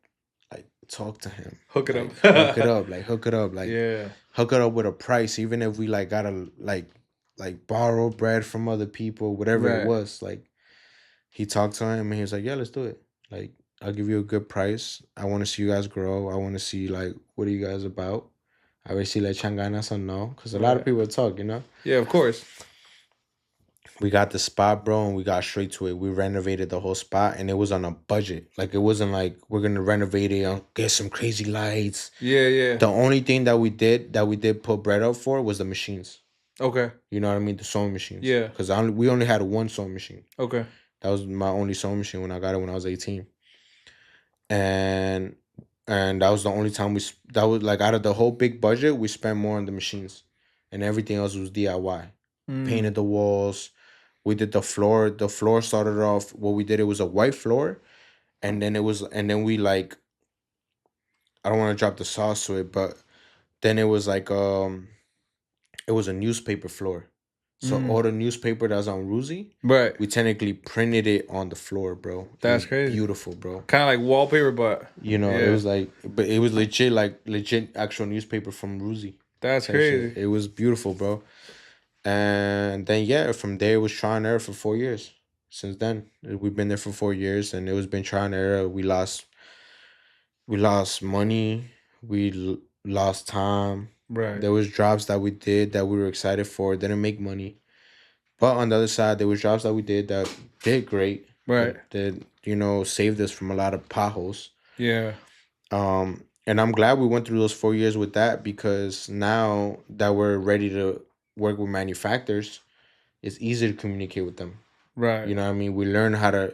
talk to him. Hook it Like, up. hook it up. Like, hook it up. Like, Yeah. hook it up with a price. Even if we, like, gotta, like borrow bread from other people, whatever it Right. was. Like, he talked to him and he was like, yeah, let's do it. Like, I'll give you a good price. I want to see you guys grow. I want to see, like, what are you guys about? A ver si le echan ganas or no. Because a lot of Right. people talk, you know? Yeah, of course. We got the spot, bro, and we got straight to it. We renovated the whole spot, and it was on a budget. Like, it wasn't like we're gonna renovate it and get some crazy lights. Yeah, yeah. The only thing that we did put bread up for was the machines. Okay. You know what I mean? The sewing machines. Yeah. Because we only had one sewing machine. Okay. That was my only sewing machine when I got it when I was 18. And that was the only time that was like, out of the whole big budget, we spent more on the machines, and everything else was DIY. Painted the walls. We did the floor. The floor started off. What we did, it was a white floor, and then we, like, I don't want to drop the sauce to it, but then it was like it was a newspaper floor. So all the newspaper that was on Ruzi, Right. we technically printed it on the floor, bro. It That's was crazy. beautiful, bro. Kind of like wallpaper, but You know, Yeah. it was like, but it was legit actual newspaper from Ruzi. that's Type shit. crazy. It was beautiful, bro. And then, yeah, from there it was trial and error for 4 years. Since then, we've been there for 4 years, and it was been trial and error. We lost money. We lost time. Right. There was jobs that we did that we were excited for, didn't make money. But on the other side, there was jobs that we did that did great. Right. That you know, saved us from a lot of potholes. Yeah. And I'm glad we went through those 4 years with that, because now that we're ready to work with manufacturers, it's easier to communicate with them. Right. You know what I mean? We learn how to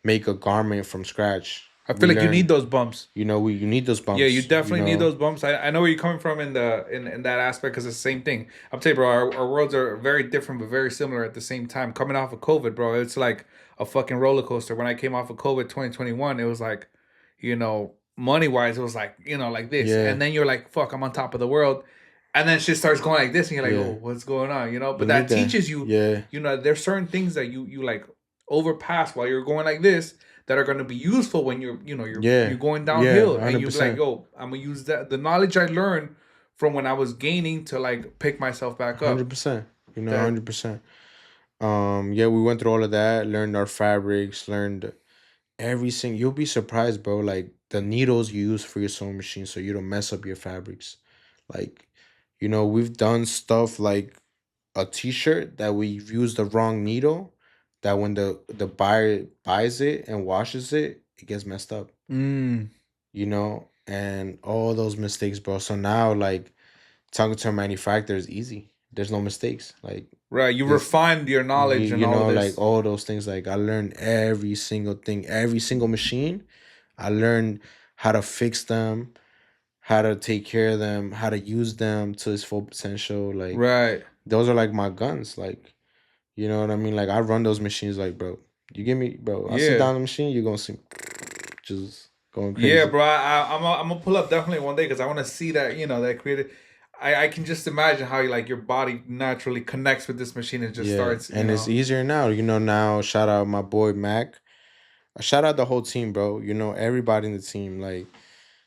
make a garment from scratch. I feel like you need those bumps. You know, you need those bumps. Yeah, you definitely need know? those bumps. I know where you're coming from in that aspect, because it's the same thing. I'm telling you, bro, our worlds are very different but very similar at the same time. Coming off of COVID, bro, it's like a fucking roller coaster. When I came off of COVID 2021, it was like, money wise, it was like, like this. Yeah. And then you're like, fuck, I'm on top of the world. And then shit starts going like this, and you're like, Yeah. oh, what's going on? You But need that that. teaches you, Yeah. there's certain things that you like overpass while you're going like this that are gonna be useful when you're Yeah. going Yeah. downhill, and you're like, 100%. oh, I'm gonna use that the knowledge I learned from when I was gaining to like pick myself back up. 100%. That 100%. Yeah, we went through all of that, learned our fabrics, learned everything. You'll be surprised, bro. Like the needles you use for your sewing machine so you don't mess up your fabrics. Like, we've done stuff like a t-shirt that we've used the wrong needle, that when the buyer buys it and washes it, it gets messed up. mm, And all those mistakes, bro. So now, like, talking to a manufacturer is easy. There's no mistakes. Like, right. You this, refined your knowledge and all of like this. all those things. Like, I learned every single thing, every single machine. I learned how to fix them, how to take care of them, how to use them to its full potential. Like, Right. those are like my guns. Like, you know what I mean? Like, I run those machines. Like, bro, you give me, bro. I sit Yeah. down the machine, you're gonna see just going Yeah, crazy. bro. I'm gonna pull up definitely one day because I want to see that that created. I can just imagine how like your body naturally connects with this machine and just Yeah, starts. and it's easier now. Now shout out my boy Mac. Shout out the whole team, bro. Everybody in the team. Like,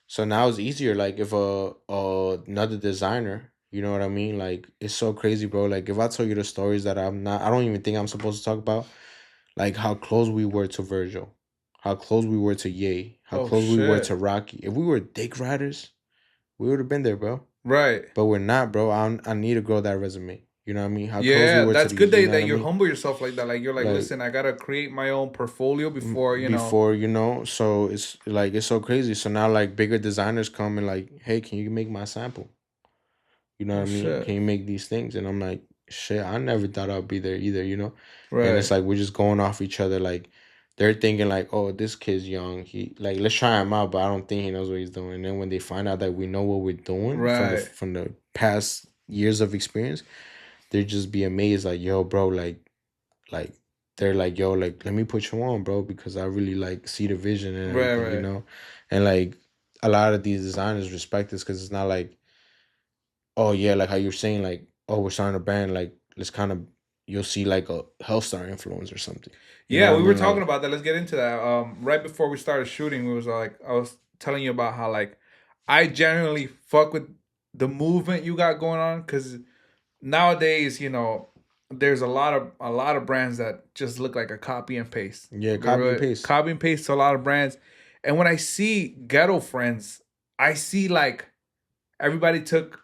so now it's easier. Like, if another designer, you know what I mean? Like, it's so crazy, bro. Like, if I tell you the stories that I don't even think I'm supposed to talk about. Like, how close we were to Virgil, how close we were to Ye, how Oh close we were to shit! Rocky. If we were dick riders, we would have been there, bro. Right. But we're not, bro. I need to grow that resume. You know what I mean? How close we Yeah, were to that's these. good You that, know what I you mean? humble yourself like that. Like you're like, Like, listen, I gotta create my own portfolio before you know. before, so it's like, it's so crazy. So now, like, bigger designers come and like, hey, can you make my sample? You know what Oh I mean? shit! Can you make these things? And I'm like, shit, I never thought I'd be there either. And it's Right. like we're just going off each other. Like, they're thinking like, oh, this kid's young. He, like, let's try him out, but I don't think he knows what he's doing. And then when they find out that we know what we're doing from the Right. from the past years of experience, they just be amazed, like, yo, bro, like they're like, yo, like, let me put you on, bro, because I really like see the vision and Right. everything, Right. and like a lot of these designers respect this because it's not like, oh yeah, like how you're saying, like, oh, we're starting a brand, like, let's kind of, you'll see like a health star influence or something, you know Yeah, what I we were mean? talking Like, about that. Let's get into that. Right before we started shooting, we was like, I was telling you about how like I genuinely fuck with the movement you got going on because nowadays, there's a lot of brands that just look like a copy and paste. yeah, copy and paste. Copy and paste to a lot of brands. And when I see Ghetto Friends, I see like everybody took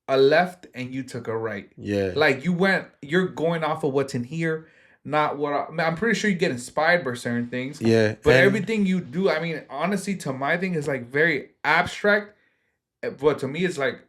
a left and you took a right. Yeah, Like you're going off of what's in here, not what I'm pretty sure you get inspired by certain things, yeah, but and everything you do, I mean, honestly, to my thing is like very abstract. But to me, it's like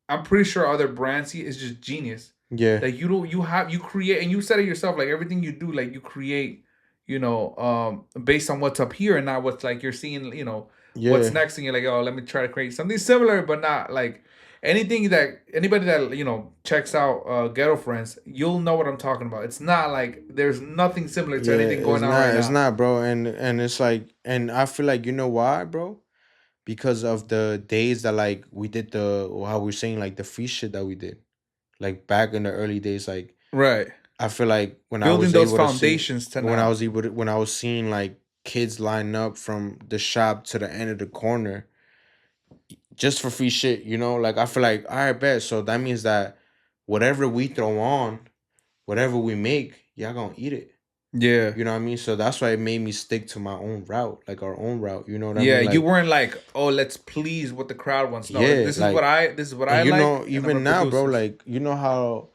I'm pretty sure other brands see is just genius. yeah, That you create and you said it yourself, like everything you do, like you create, based on what's up here and not what's like you're seeing, what's yeah, next, and you're like, oh, let me try to create something similar, but not like anything that anybody that checks out Ghetto Friends, you'll know what I'm talking about. It's not like there's nothing similar to yeah. anything going on right It's now. not, bro, and it's like, and I feel like, you know why, bro? Because of the days that, like, we did how we're saying, like, the free shit that we did, like, back in the early days. Like, Right. I feel like when I Building was those able to see, foundations to now. when I was seeing like kids line up from the shop to the end of the corner just for free shit, like, I feel like, all right, bet. So that means that whatever we throw on, whatever we make, y'all gonna eat it. Yeah. You know what I mean? So that's why it made me stick to my own route, like our own route. You know what I Yeah, mean? you Like, weren't like, oh, let's please what the crowd wants. No, yeah, like, this is what and I like, and I'm even gonna now, produce bro, this. like, how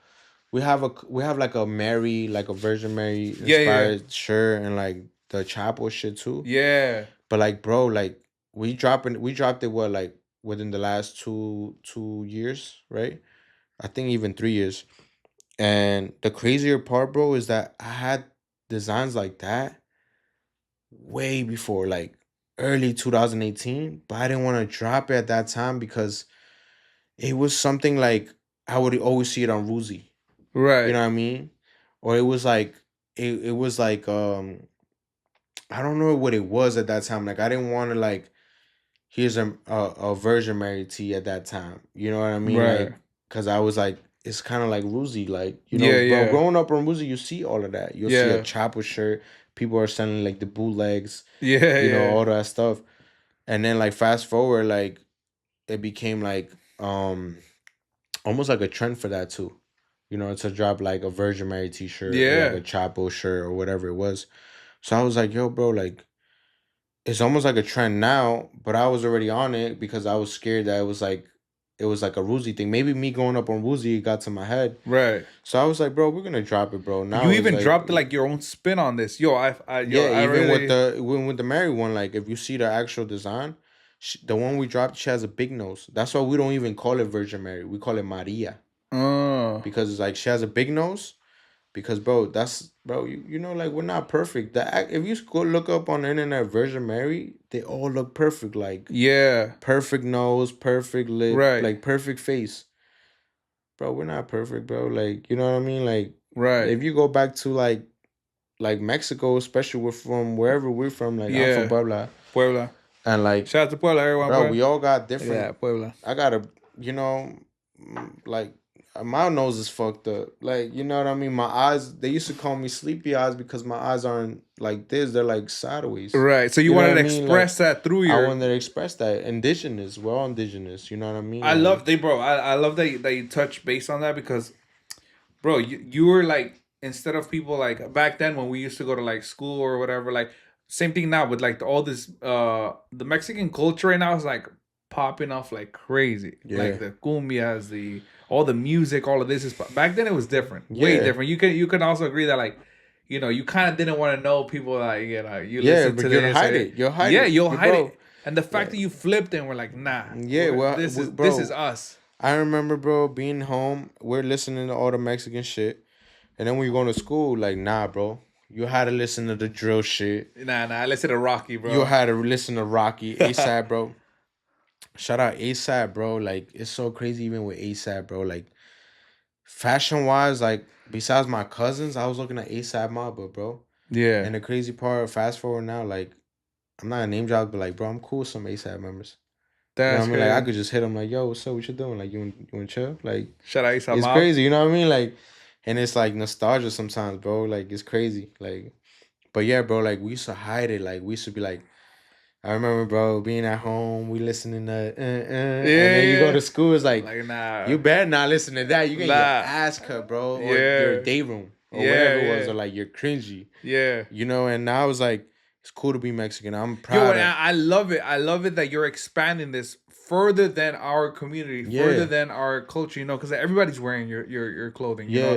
we have like a Mary, like a Virgin Mary Yeah, yeah, inspired shirt, and like the chapel shit too. yeah. But like, bro, like, we dropped it, what, like, within the last two years, right? I think even 3 years. And the crazier part, bro, is that I had designs like that way before, like, early 2018, but I didn't want to drop it at that time because it was something like I would always see it on Ruzi. You Right. know what I mean? Or it was like, it was like, I don't know what it was at that time. Like I didn't want to like here's a Virgin Mary tea at that time. You know what I mean? Right. Like because I was like it's kind of like Ruzy, like Yeah, bro. yeah. Growing up on Ruzy, you see all of that. You'll see a Yeah. Chapel shirt. People are selling like the bootlegs. Yeah, yeah. All that stuff. And then like fast forward, like it became like almost like a trend for that too. To drop like a Virgin Mary t-shirt or like Yeah. a Chapo shirt or whatever it was. So I was like, yo, bro, like it's almost like a trend now, but I was already on it because I was scared that it was like a Ruzy thing. Maybe me growing up on Ruzy got to my head. Right. So I was like, bro, we're gonna drop it, bro. You Now it's even like dropped like your own spin on this. Yo, yeah, I even with really the Mary one, like if you see the actual design, the one we dropped, she has a big nose. That's why we don't even call it Virgin Mary. We call it Maria uh because it's like she has a big nose. Because bro, that's bro, like we're not perfect. If you go look up on the internet Virgin Mary, they all look perfect. Like yeah. perfect nose, perfect lip, Right. like perfect face. Bro, we're not perfect, bro. Like you know what I mean? Like Right. if you go back to like Mexico, especially we're from wherever we're from. Like I'm from Yeah. Puebla, Puebla. and like Shout out to Puebla, everyone, bro, bro. we all got Look at different. that, Puebla. I got a, like my nose is fucked up. Like you know what I mean. My eyes. They used to call me sleepy eyes because my eyes aren't like this. They're like sideways. Right. So you You know wanted what to I mean? Like express that through I your wanted to express that indigenous. We're all indigenous. You know what I mean? I Like love they bro. I love that you touch base on that because bro, you were like instead of people like back then when we used to go to like school or whatever, like same thing now with like all this the Mexican culture right now is like popping off like crazy. yeah, Like the cumbias, the all the music, all of this is back then it was different. Way yeah, different. You can also agree that like you kind of didn't want to know people like you yeah. listen But to you'll this hide or it. You'll hide yeah, it. you'll You hide bro. it. And the fact Like that you flipped and we're like, nah, yeah. Well, this is bro. us. I remember, bro, being home. We're listening to all the Mexican shit. And then when you go to school, like, nah, bro. You had to listen to the drill shit. Nah, nah, listen to Rocky, You bro. had to listen to Rocky, ASAP, bro. Shout out ASAP, bro. Like, it's so crazy even with ASAP, bro. Like, fashion wise, like, besides my cousins, I was looking at ASAP Mob, bro. Yeah. And the crazy part, fast forward now, like, I'm not a name drop, but like, bro, I'm cool with some ASAP members. You know what That's I mean? Like, I crazy. could just hit them, like, yo, what's up? What you doing? Like, you want to chill? Like, Shout out Isa it's Mob. crazy, you know what I mean? Like, and it's like nostalgia sometimes, bro. Like, it's crazy. Like, but yeah, bro, like we used to hide it. Like we used to be like, I remember, bro, being at home, we listening to, and then you go Yeah. to school, it's like, Like nah. you better not listen to that. You get your Nah. ass cut, bro, or your Yeah. day room, or Yeah, whatever it was, yeah. or like you're cringy, Yeah. And now it's like, it's cool to be Mexican. I'm Yo, proud and of, I love it. I love it that you're expanding this further than our community, further yeah, than our culture, because everybody's wearing your clothing, yeah,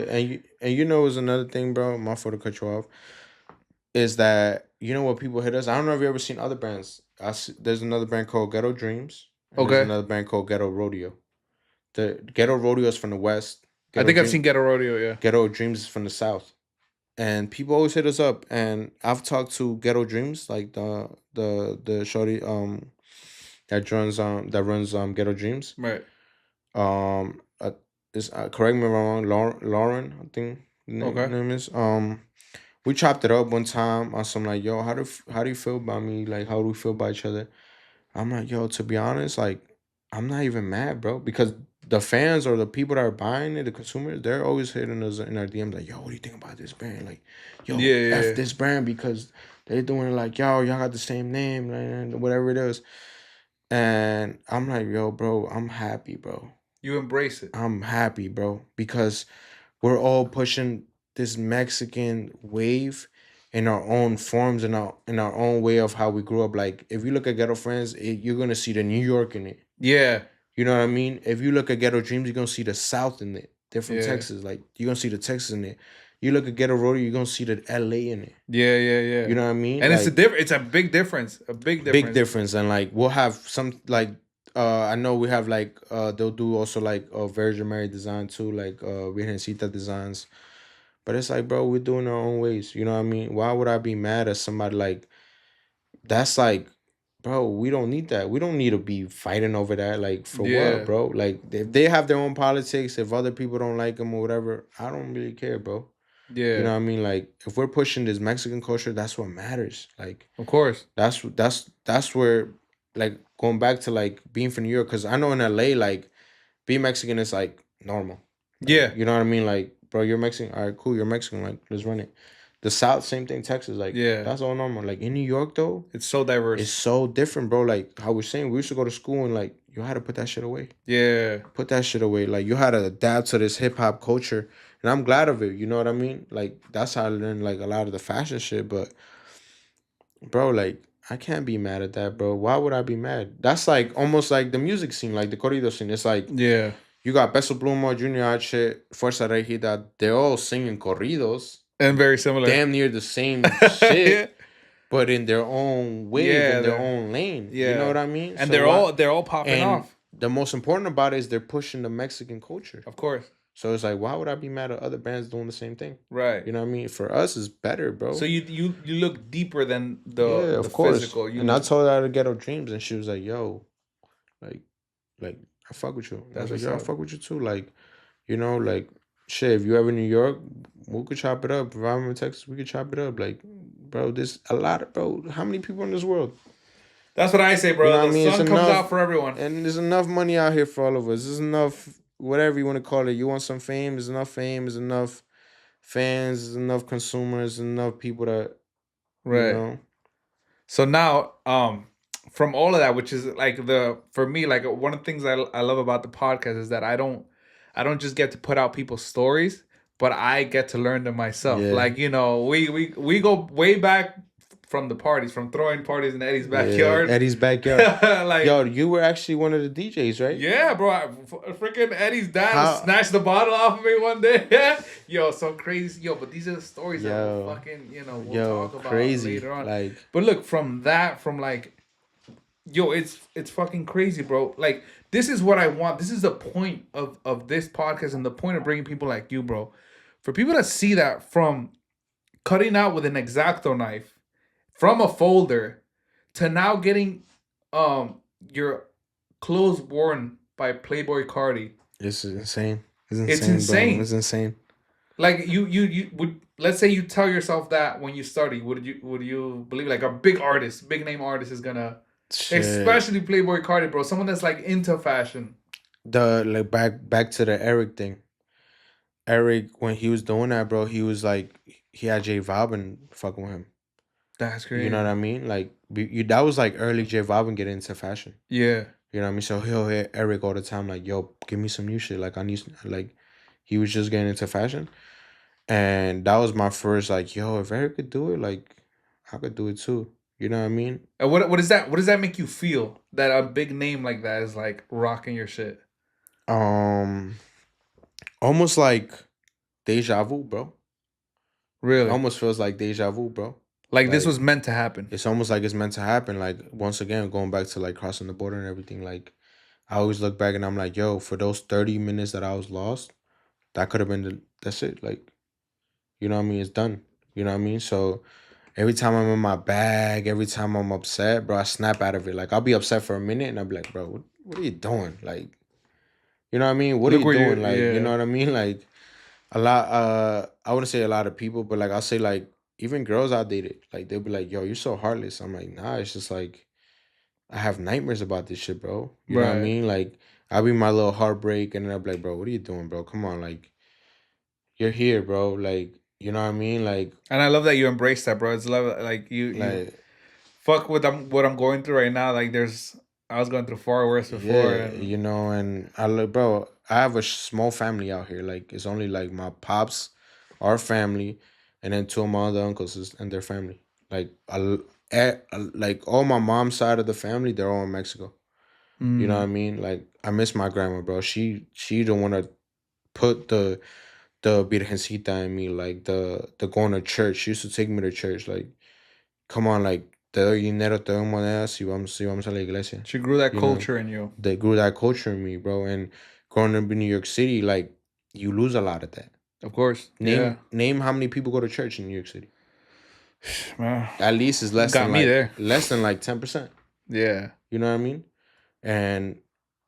and was another thing, bro. My fault to cut you off. Is that what people hit us? I don't know if you ever seen other brands. There's another brand called Ghetto Dreams, and there's Okay. another brand called Ghetto Rodeo. The Ghetto Rodeo is from the west. I Ghetto think I've seen Dream Ghetto Rodeo, yeah. Ghetto Dreams is from the south. And people always hit us up, and I've talked to Ghetto Dreams, like the shorty that runs Ghetto Dreams. Right. Is correct me if I'm wrong. Lauren, I think the Okay. name is. We chopped it up one time on some like, yo, how do you feel about me? Like, how do we feel about each other? I'm like, yo, to be honest, like, I'm not even mad, bro, because the fans or the people that are buying it, the consumers, they're always hitting us in our DMs like, yo, what do you think about this brand? Like, yo, Yeah, yeah, f yeah. this brand because they're doing it like, yo, y'all got the same name, and whatever it is. And I'm like, yo, bro, I'm happy, bro. You embrace it. I'm happy, bro, because we're all pushing this Mexican wave in our own forms, in our own way of how we grew up. Like if you look at Ghetto Friends, you're gonna see the New York in it. Yeah. You know what I mean? If you look at Ghetto Dreams, you're gonna see the South in it. They're from Yeah. Texas. Like you're gonna see the Texas in it. You look at Ghetto Rodeo, you're gonna see the LA in it. Yeah, yeah, yeah. You know what I mean? And Like it's a big difference. A big big difference. difference. And like we'll have some like I know we have like they'll do also like Virgin Mary design too, like Virgencita designs. But it's like, bro, we're doing our own ways. You know what I mean? Why would I be mad at somebody like that's like, bro, we don't need that. We don't need to be fighting over that. Like, for what, Yeah. bro? Like, if they have their own politics, if other people don't like them or whatever, I don't really care, bro. You Yeah. know what I mean? Like if we're pushing this Mexican culture, that's what matters. Like Of course. that's where, like, going back to like being from New York, because I know in LA, like, being Mexican is like normal. Like, Yeah. you know what I mean? Like, bro, you're Mexican. All right, cool, you're Mexican. Like, let's run it. The South, same thing. Texas, like, Yeah. that's all normal. Like in New York though, It's so it's diverse. so different, bro. Like how we're saying, we used to go to school and like you had to put that shit away. Yeah. Put that shit away. Like you had to adapt to this hip hop culture. And I'm glad of it. You know what I mean? Like that's how I learned like a lot of the fashion shit. But bro, like I can't be mad at that, bro. Why would I be mad? That's like almost like the music scene, like the corrido scene. It's like Yeah. you got Peso Pluma, Junior H, Fuerza Regida. They're all singing corridos, And very similar. damn near the same Yeah. shit, but in their own wave, in Yeah. their own lane. You know Yeah. what I mean? And So why? they're all popping And off. the most important about it is they're pushing the Mexican culture. Of course. So it's like, why would I be mad at other bands doing the same thing? Right. You know what I mean? For us, it's better, bro. So you look deeper than Yeah, the of course. physical. You And I look, told her to Ghetto Dreams, and she was like, "Yo, like, like I fuck with you." And I that's was like, what's "Yo, I up. fuck with you too." Like, you know, like, shit. If you ever in New York, we could chop it up. If I'm in Texas, we could chop it up. Like, bro, there's a lot of bro. How many people in this world? That's what I say, You know bro. what I The mean? It's sun comes enough, out for everyone. and there's enough money out here for all of us. There's enough, whatever you want to call it. You want some fame? There's enough fame. There's enough fans. There's enough consumers. Enough people that you Right. know. So now, from all of that, which is like for me, like one of the things I love about the podcast is that I don't just get to put out people's stories, but I get to learn them myself. Yeah, Like, you know, we go way back from the parties, from throwing parties in Eddie's yeah. backyard. Eddie's backyard. Like, Yo, you were actually one of the DJs, right? yeah, bro. Freaking Eddie's dad How? snatched the bottle off of me one day. Yo, so crazy. Yo, but these are the stories that Yo, we'll fucking, you know, we'll yo, talk about crazy. later on. Like, But look, from that, from like, yo, it's fucking crazy, bro. Like, this is what I want. This is the point of this podcast and the point of bringing people like you, bro. For people to see that from cutting out with an X-Acto knife from a folder to now getting your clothes worn by Playboi Carti. it's insane. It's insane, It's insane. bro. It's insane. Like you would, let's say you tell yourself that when you study, would you believe like a big artist, big name artist is gonna, Shit. especially Playboi Carti, bro, someone that's like into fashion. The like back to the Eric thing. Eric, when he was doing that, bro, he was like he had J Balvin fucking with him. That's You crazy. know what I mean? Like that was like early J Balvin getting into fashion. Yeah. You know what I mean? So he'll hit Eric all the time, like, "Yo, give me some new shit." Like I need, like, he was just getting into fashion, and that was my first like, "Yo, if Eric could do it, like, I could do it too." You know what I mean? And what is that? What does that make you feel that a big name like that is like rocking your shit? Um, almost like deja vu, bro. Really? Almost feels like deja vu, bro. Like this Like was meant to happen. it's almost like it's meant to happen. Like once again, going back to like crossing the border and everything. Like I always look back and I'm like, yo, for those 30 minutes that I was lost, that could have been that's it. Like, you know what I mean? It's done. You know what I mean? So every time I'm in my bag, every time I'm upset, bro, I snap out of it. Like I'll be upset for a minute and I'll be like, bro, what are you doing? Like, you know what I mean? What are Look you where doing? you're. Like, you know Yeah. what I mean? Like a lot I wouldn't say a lot of people, but like I'll say like even girls I dated, like they'll be like, yo, you're so heartless. I'm like, nah, it's just like I have nightmares about this shit, bro. You know what I Right. mean? Like I'll be my little heartbreak and then I'll be like, bro, what are you doing, bro? Come on, like you're here, bro. Like, you know what I mean? And I love that you embrace that, bro. It's love like you Like fuck with what I'm going through right now. Like I was going through far worse before, yeah, and you know, and I look, bro, I have a small family out here. Like it's only like my pops, our family, and then two of my other uncles and their family. Like like all my mom's side of the family, they're all in Mexico. You know what I mean? Like I miss my grandma, bro. She don't want to put the Virgencita in me, like the going to church. She used to take me to church. Like, come on, like te doy dinero, te doy monedas, si vamos a la iglesia. she grew that You know, culture in you. they grew that culture in me, bro. And growing up in New York City, like you lose a lot of that. Of course. Name how many people go to church in New York City. Man, At least it's got me there. less than like 10%. Yeah. You know what I mean? And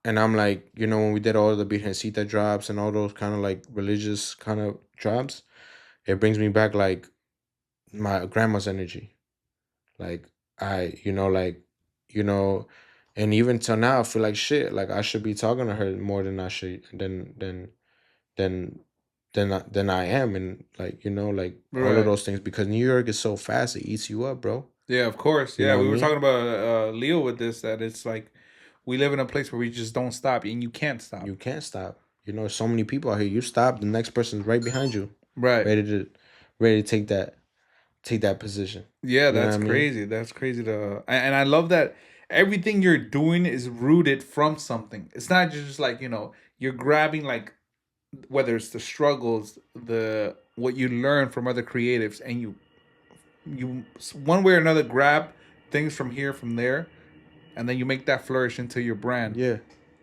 I'm like, when we did all the Virgencita drops and all those kind of like religious kind of drops, It brings me back like my grandma's energy. Like like you know, and even till now, I feel like shit. Like I should be talking to her more than I should than than I am, and like like all of Right. those things because New York is so fast, it eats you up, bro. Yeah, of course. You Yeah, know what we I were mean? talking about Leo with this, that it's like we live in a place where we just don't stop and you can't stop. You can't stop. So many people out here. You stop, the next person's right behind you, Right. ready to ready to take that position. Yeah, You know what that's I mean? crazy. That's crazy to and I love that everything you're doing is rooted from something. It's not just like, you're grabbing like whether it's the struggles, the what you learn from other creatives and you one way or another grab things from here from there and then you make that flourish into your brand, Yeah.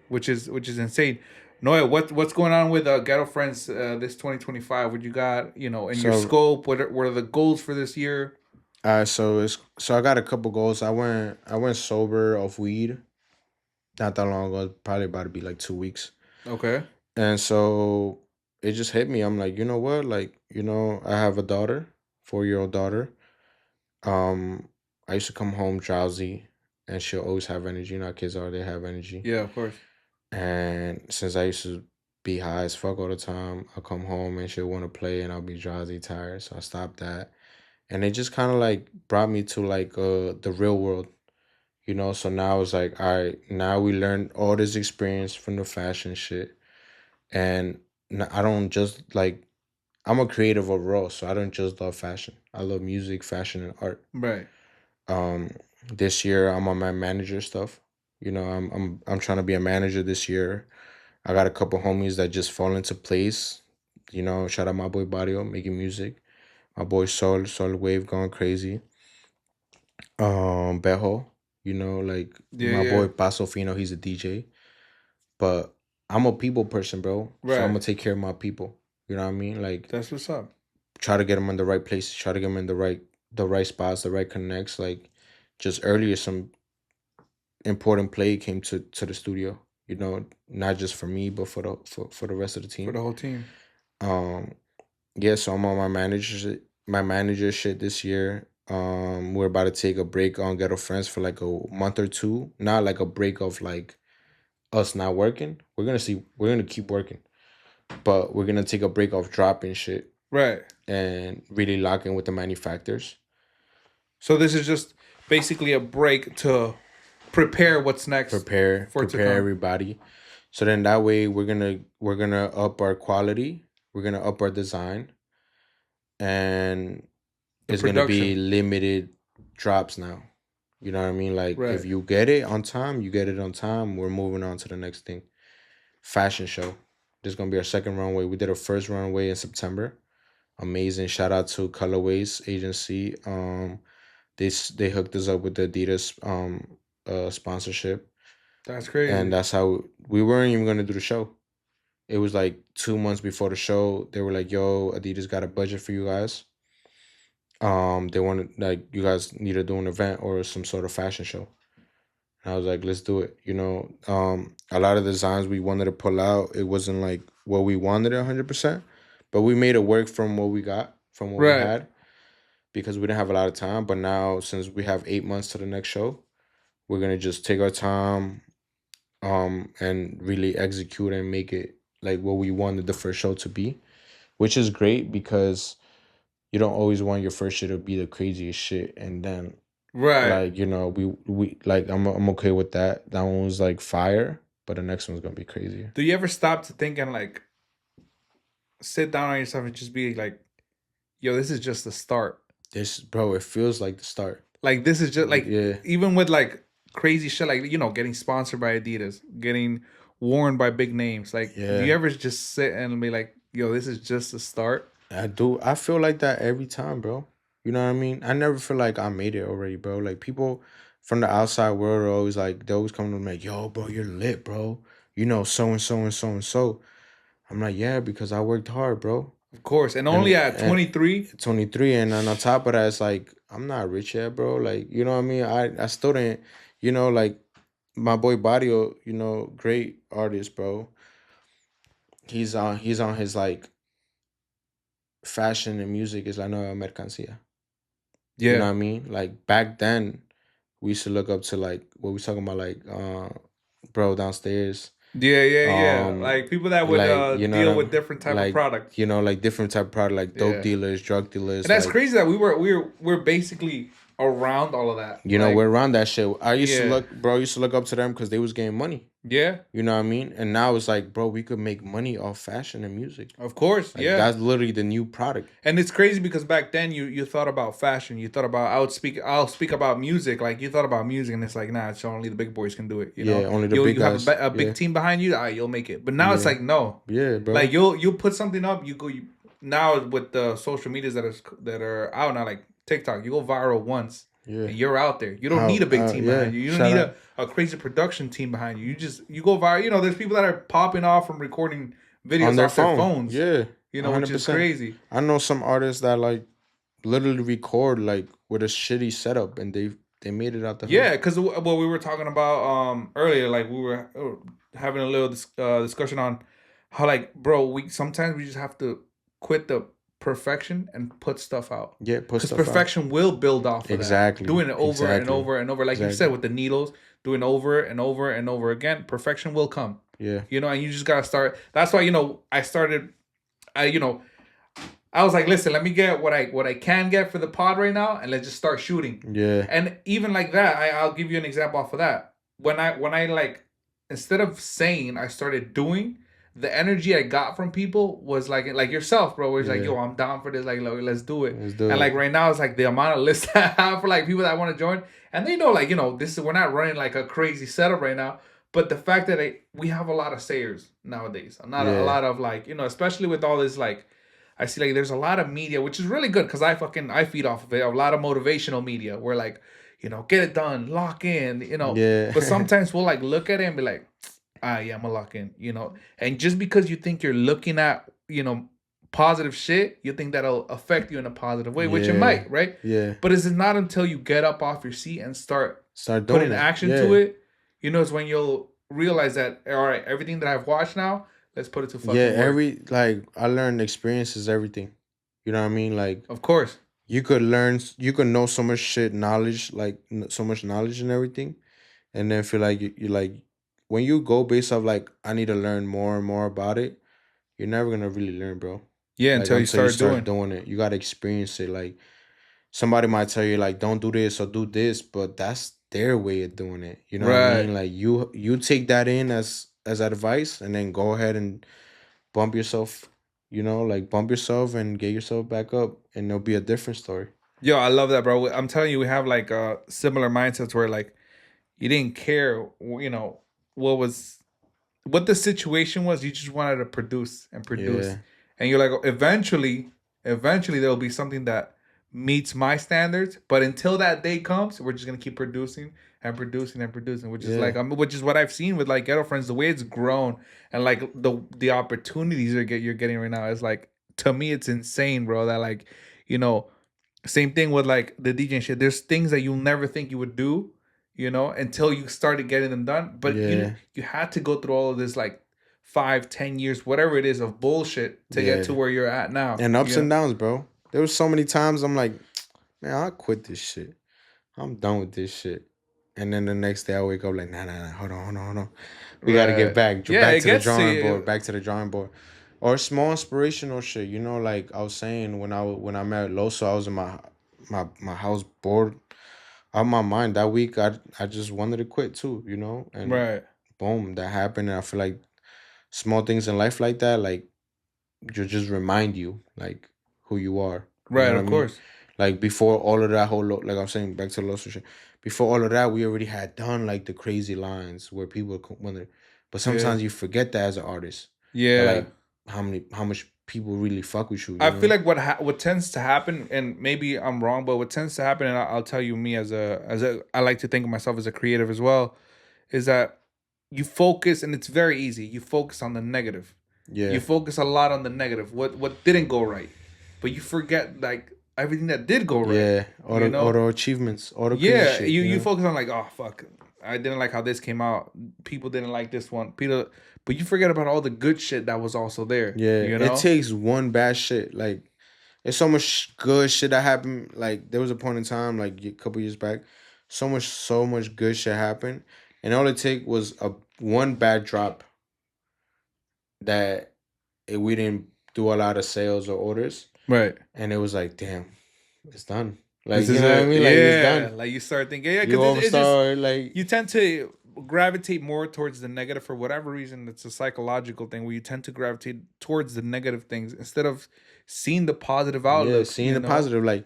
which is insane. Noah, what's going on with Ghetto Friends this 2025? What you got, in your So scope? What are the goals for this year? so I got a couple goals. I went sober off weed not that long ago, probably about to be like 2 weeks. Okay. And so it just hit me. I'm like, you know what? Like, I have a daughter, 4-year-old daughter. I used to come home drowsy and she'll always have energy. Kids are, they have energy. Yeah, of course. And since I used to be high as fuck all the time, I'll come home and she'll want to play and I'll be drowsy, tired. So I stopped that. And it just kind of like brought me to like the real world, So now it's like, all right, now we learned all this experience from the fashion shit. And I don't just like, I'm a creative overall, so I don't just love fashion. I love music, fashion, and art. Right. Um, this year I'm on my manager stuff. I'm trying to be a manager this year. I got a couple homies that just fall into place. Shout out my boy Barrio making music. My boy Sol Wave going crazy. Bejo, like Yeah, my yeah. boy Paso Fino, he's a DJ. But I'm a people person, bro. So I'm Right. gonna take care of my people. You know what I mean? Like That's what's up. try to get them in the right places, try to get them in the right spots, the right connects. Like just earlier, some important play came to the studio. Not just for me, but for the rest of the For team. the whole team. Um, yeah, so I'm on my manager shit this year. We're about to take a break on Ghetto Friends for like a month or two. Not like a break of like us not working. We're gonna keep working, but we're gonna take a break of dropping shit Right. and really lock in with the manufacturers. So this is just basically a break to prepare what's next Prepare for it to prepare come. everybody. So then that way we're gonna up our quality, we're gonna up our design, and The it's gonna be production. limited drops now. You know what I mean? Like if Right. you get it on time, you get it on time. We're moving on to the next thing. Fashion show. This is gonna be our second runway. We did our first runway in September. Amazing. Shout out to Colorways Agency. They hooked us up with the Adidas sponsorship. That's And crazy. that's how we weren't even gonna do the show. It was like 2 months before the show. They were like, "Yo, Adidas got a budget for you guys. They wanted like you guys need to do an event or some sort of fashion show." And I was like, "Let's do it." A lot of designs we wanted to pull out, it wasn't like what we wanted 100%, but we made it work from what we got, from what we Right. had, because we didn't have a lot of time. But now, since we have 8 months to the next show, we're gonna just take our time, and really execute and make it like what we wanted the first show to be, which is great because you don't always want your first shit to be the craziest shit, and then Right. like we like I'm okay with that. That one was like fire, but the next one's gonna be crazier. Do you ever stop to think and like sit down on yourself and just be like, yo, this is just the start. This, bro, it feels like the start. Like this is just like Yeah, even with like crazy shit like getting sponsored by Adidas, getting worn by big names. Like do you yeah. ever just sit and be like, yo, this is just the start? I do. I feel like that every time, bro. You know what I mean? I never feel like I made it already, bro. Like people from the outside world are always like, they always come to me like, "Yo, bro, you're lit, bro. So and so and so and so." I'm like, "Yeah, because I worked hard, bro." Of course. And only And at 23. 23, and then on top of that, it's like I'm not rich yet, bro. Like, you know what I mean? I still didn't, like my boy Barrio, great artist, bro. He's on his like fashion and music is la nueva mercancía. You know Yeah. what I mean? Like back then, we used to look up to like what we talking about, like bro downstairs. Yeah. Um, Like people that would like you know what deal I'm with different type of like product. like different type of product, like dope Yeah. dealers, drug And dealers, that's like crazy that we're basically around all of that. we're Like, around that shit. I used to yeah. look, bro. I used to look up to them because they was getting money. Yeah. You know what I mean? And now it's like, bro, we could make money off fashion and music. Of course. Like Yeah. that's literally the new product. And it's crazy because back then you thought about fashion, you thought about I'll speak about music, like you thought about music, and it's like nah, it's only the big boys can do it. You Yeah, know, only the big you have guys. a Yeah, big team behind you, you'll make it. But now it's yeah, like no, yeah, bro. like you'll put something up, now with the social medias that are out now, like TikTok, you go viral once. Yeah. And you're out there. You don't need a big team Yeah. behind you. You don't Shout need out. a crazy production team behind you. You go viral. You know, there's people that are popping off from recording videos On their off their phone. phones. Yeah. You know, which is 100%. crazy. I know some artists that like literally record like with a shitty setup and they made it out the hood. Yeah, because what we were talking about earlier, like we were having a little discussion on how, like, bro, we sometimes we just have to quit the perfection and put stuff out. Yeah, put Because stuff out. perfection will build off of Exactly. that. Doing it over and Exactly. over and over, like you said with the needles, doing over and over and over again. Perfection will come. Yeah. You know, and you just gotta start. That's why I was like, listen, let me get what I can get for the pod right now, and let's just start shooting. Yeah. And even like that, I'll give you an example off of that. When I like, instead of saying, I started doing, the energy I got from people was like yourself, bro. Where it's like, Yeah. yo, I'm down for this. Like, let's do it. Let's do And it. like right now, it's like the amount of lists I have for like people that want to join, and they know, like, you know, we're not running like a crazy setup right now. But the fact that we have a lot of sayers nowadays, not a Yeah. lot of, like, you know, especially with all this, like, I see like there's a lot of media, which is really good because I feed off of it. A lot of motivational media where, like, you know, get it done, lock in, you know. Yeah. But sometimes we'll like look at it and be like, yeah, I'm gonna lock in, you know. And just because you think you're looking at, you know, positive shit, you think that'll affect you in a positive way, which it Yeah. might, right? Yeah. But it's not until you get up off your seat and start Start doing putting it. action Yeah. to it, you know, it's when you'll realize that, all right, everything that I've watched now, let's put it to fucking Yeah, work. like I learned experience is everything. You know what I mean? Like Of course. you could know so much shit, knowledge, like so much knowledge and everything, and then feel like you like when you go based off like I need to learn more and more about it, you're never gonna really learn, bro. Yeah, Like until you start doing. doing it, you gotta experience it. Like somebody might tell you like don't do this or do this, but that's their way of doing it. You know what I Right. mean? Like you take that in as advice, and then go ahead and bump yourself. You know, like bump yourself and get yourself back up, and it'll be a different story. Yo, I love that, bro. I'm telling you, we have like similar mindsets where, like, you didn't care, you know, what the situation was. You just wanted to produce and produce. Yeah. And you're like, eventually there'll be something that meets my standards. But until that day comes, we're just gonna keep producing and producing and producing, which is Yeah. like, which is what I've seen with like Ghetto Friends, the way it's grown, and like the opportunities you're getting right now is like, to me, it's insane, bro. That, like, you know, same thing with like the DJ and shit. There's things that you'll never think you would do, you know, until you started getting them done. But Yeah. you had to go through all of this, like, 5-10 years, whatever it is, of bullshit to Yeah. get to where you're at now. And ups you and know? downs, bro. There was so many times I'm like, man, I'll quit this shit. I'm done with this shit. And then the next day I wake up like, nah, hold on. We gotta get back. Yeah, back it to the gets to drawing you. board. Back to the drawing board. Or small inspirational shit. You know, like I was saying when I met Loso, I was in my house bored out of my mind. That week I just wanted to quit too, you know? And Right. boom, that happened. And I feel like small things in life like that, like just remind you like who you are. You Right, know what of I mean? course. Like before all of that like I'm saying, back to the Loso shit. Before all of that, we already had done like the crazy lines where people wonder. But sometimes you forget that as an artist. Yeah. Like how much people really fuck with you. I know? feel like what tends to happen, and maybe I'm wrong, but what tends to happen, and I'll tell you, me as a I like to think of myself as a creative as well, is that you focus, and it's very easy. You focus on the negative. Yeah. You focus a lot on the negative. What didn't go right, but you forget like everything that did go right. Yeah. All you the, know? all the achievements. All the Yeah, crazy shit, you know? focus on like, oh fuck, I didn't like how this came out. People didn't like this one. But you forget about all the good shit that was also there. Yeah. You know? It takes one bad shit. Like It's so much good shit that happened. Like there was a point in time, like a couple years back, so much good shit happened, and all it take was a one bad drop that we didn't do a lot of sales or orders, Right. and it was like, damn, it's done. This Like you is know what I it. mean? Like it's Yeah. done. Like you start thinking, yeah, You because all it's just start like you tend to gravitate more towards the negative for whatever reason. It's a psychological thing where you tend to gravitate towards the negative things instead of seeing the positive yeah, outlook. seeing the positive, like,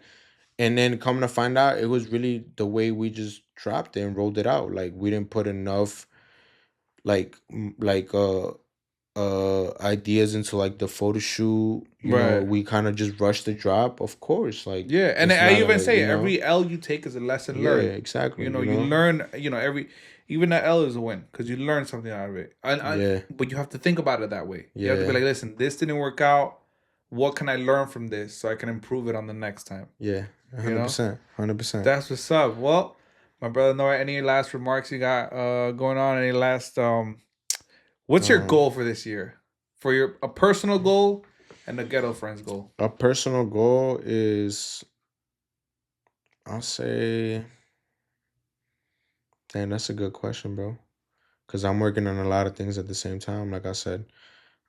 and then coming to find out, it was really the way we just dropped it and rolled it out. Like we didn't put enough like ideas into like the photo shoot. You know, Right. we kind of just rushed the drop. Of course, like Yeah, and it's I not even like say every L you take is a lesson yeah, learned. exactly. You You know, learn. Every even that L is a win because you learn something out of it. yeah, But you have to think about it that way. You have to be yeah, like, listen, this didn't work out. What can I learn from this so I can improve it on the next time? yeah, You know, 100%, 100%. that's what's up. Well, my brother Noah, any last remarks you got going on? Any last what's your Um, goal for this year? For your a personal goal and a ghetto friends goal. a personal goal is, I'll say, damn, that's a good question, bro. Cause I'm working on a lot of things at the same time. Like I said,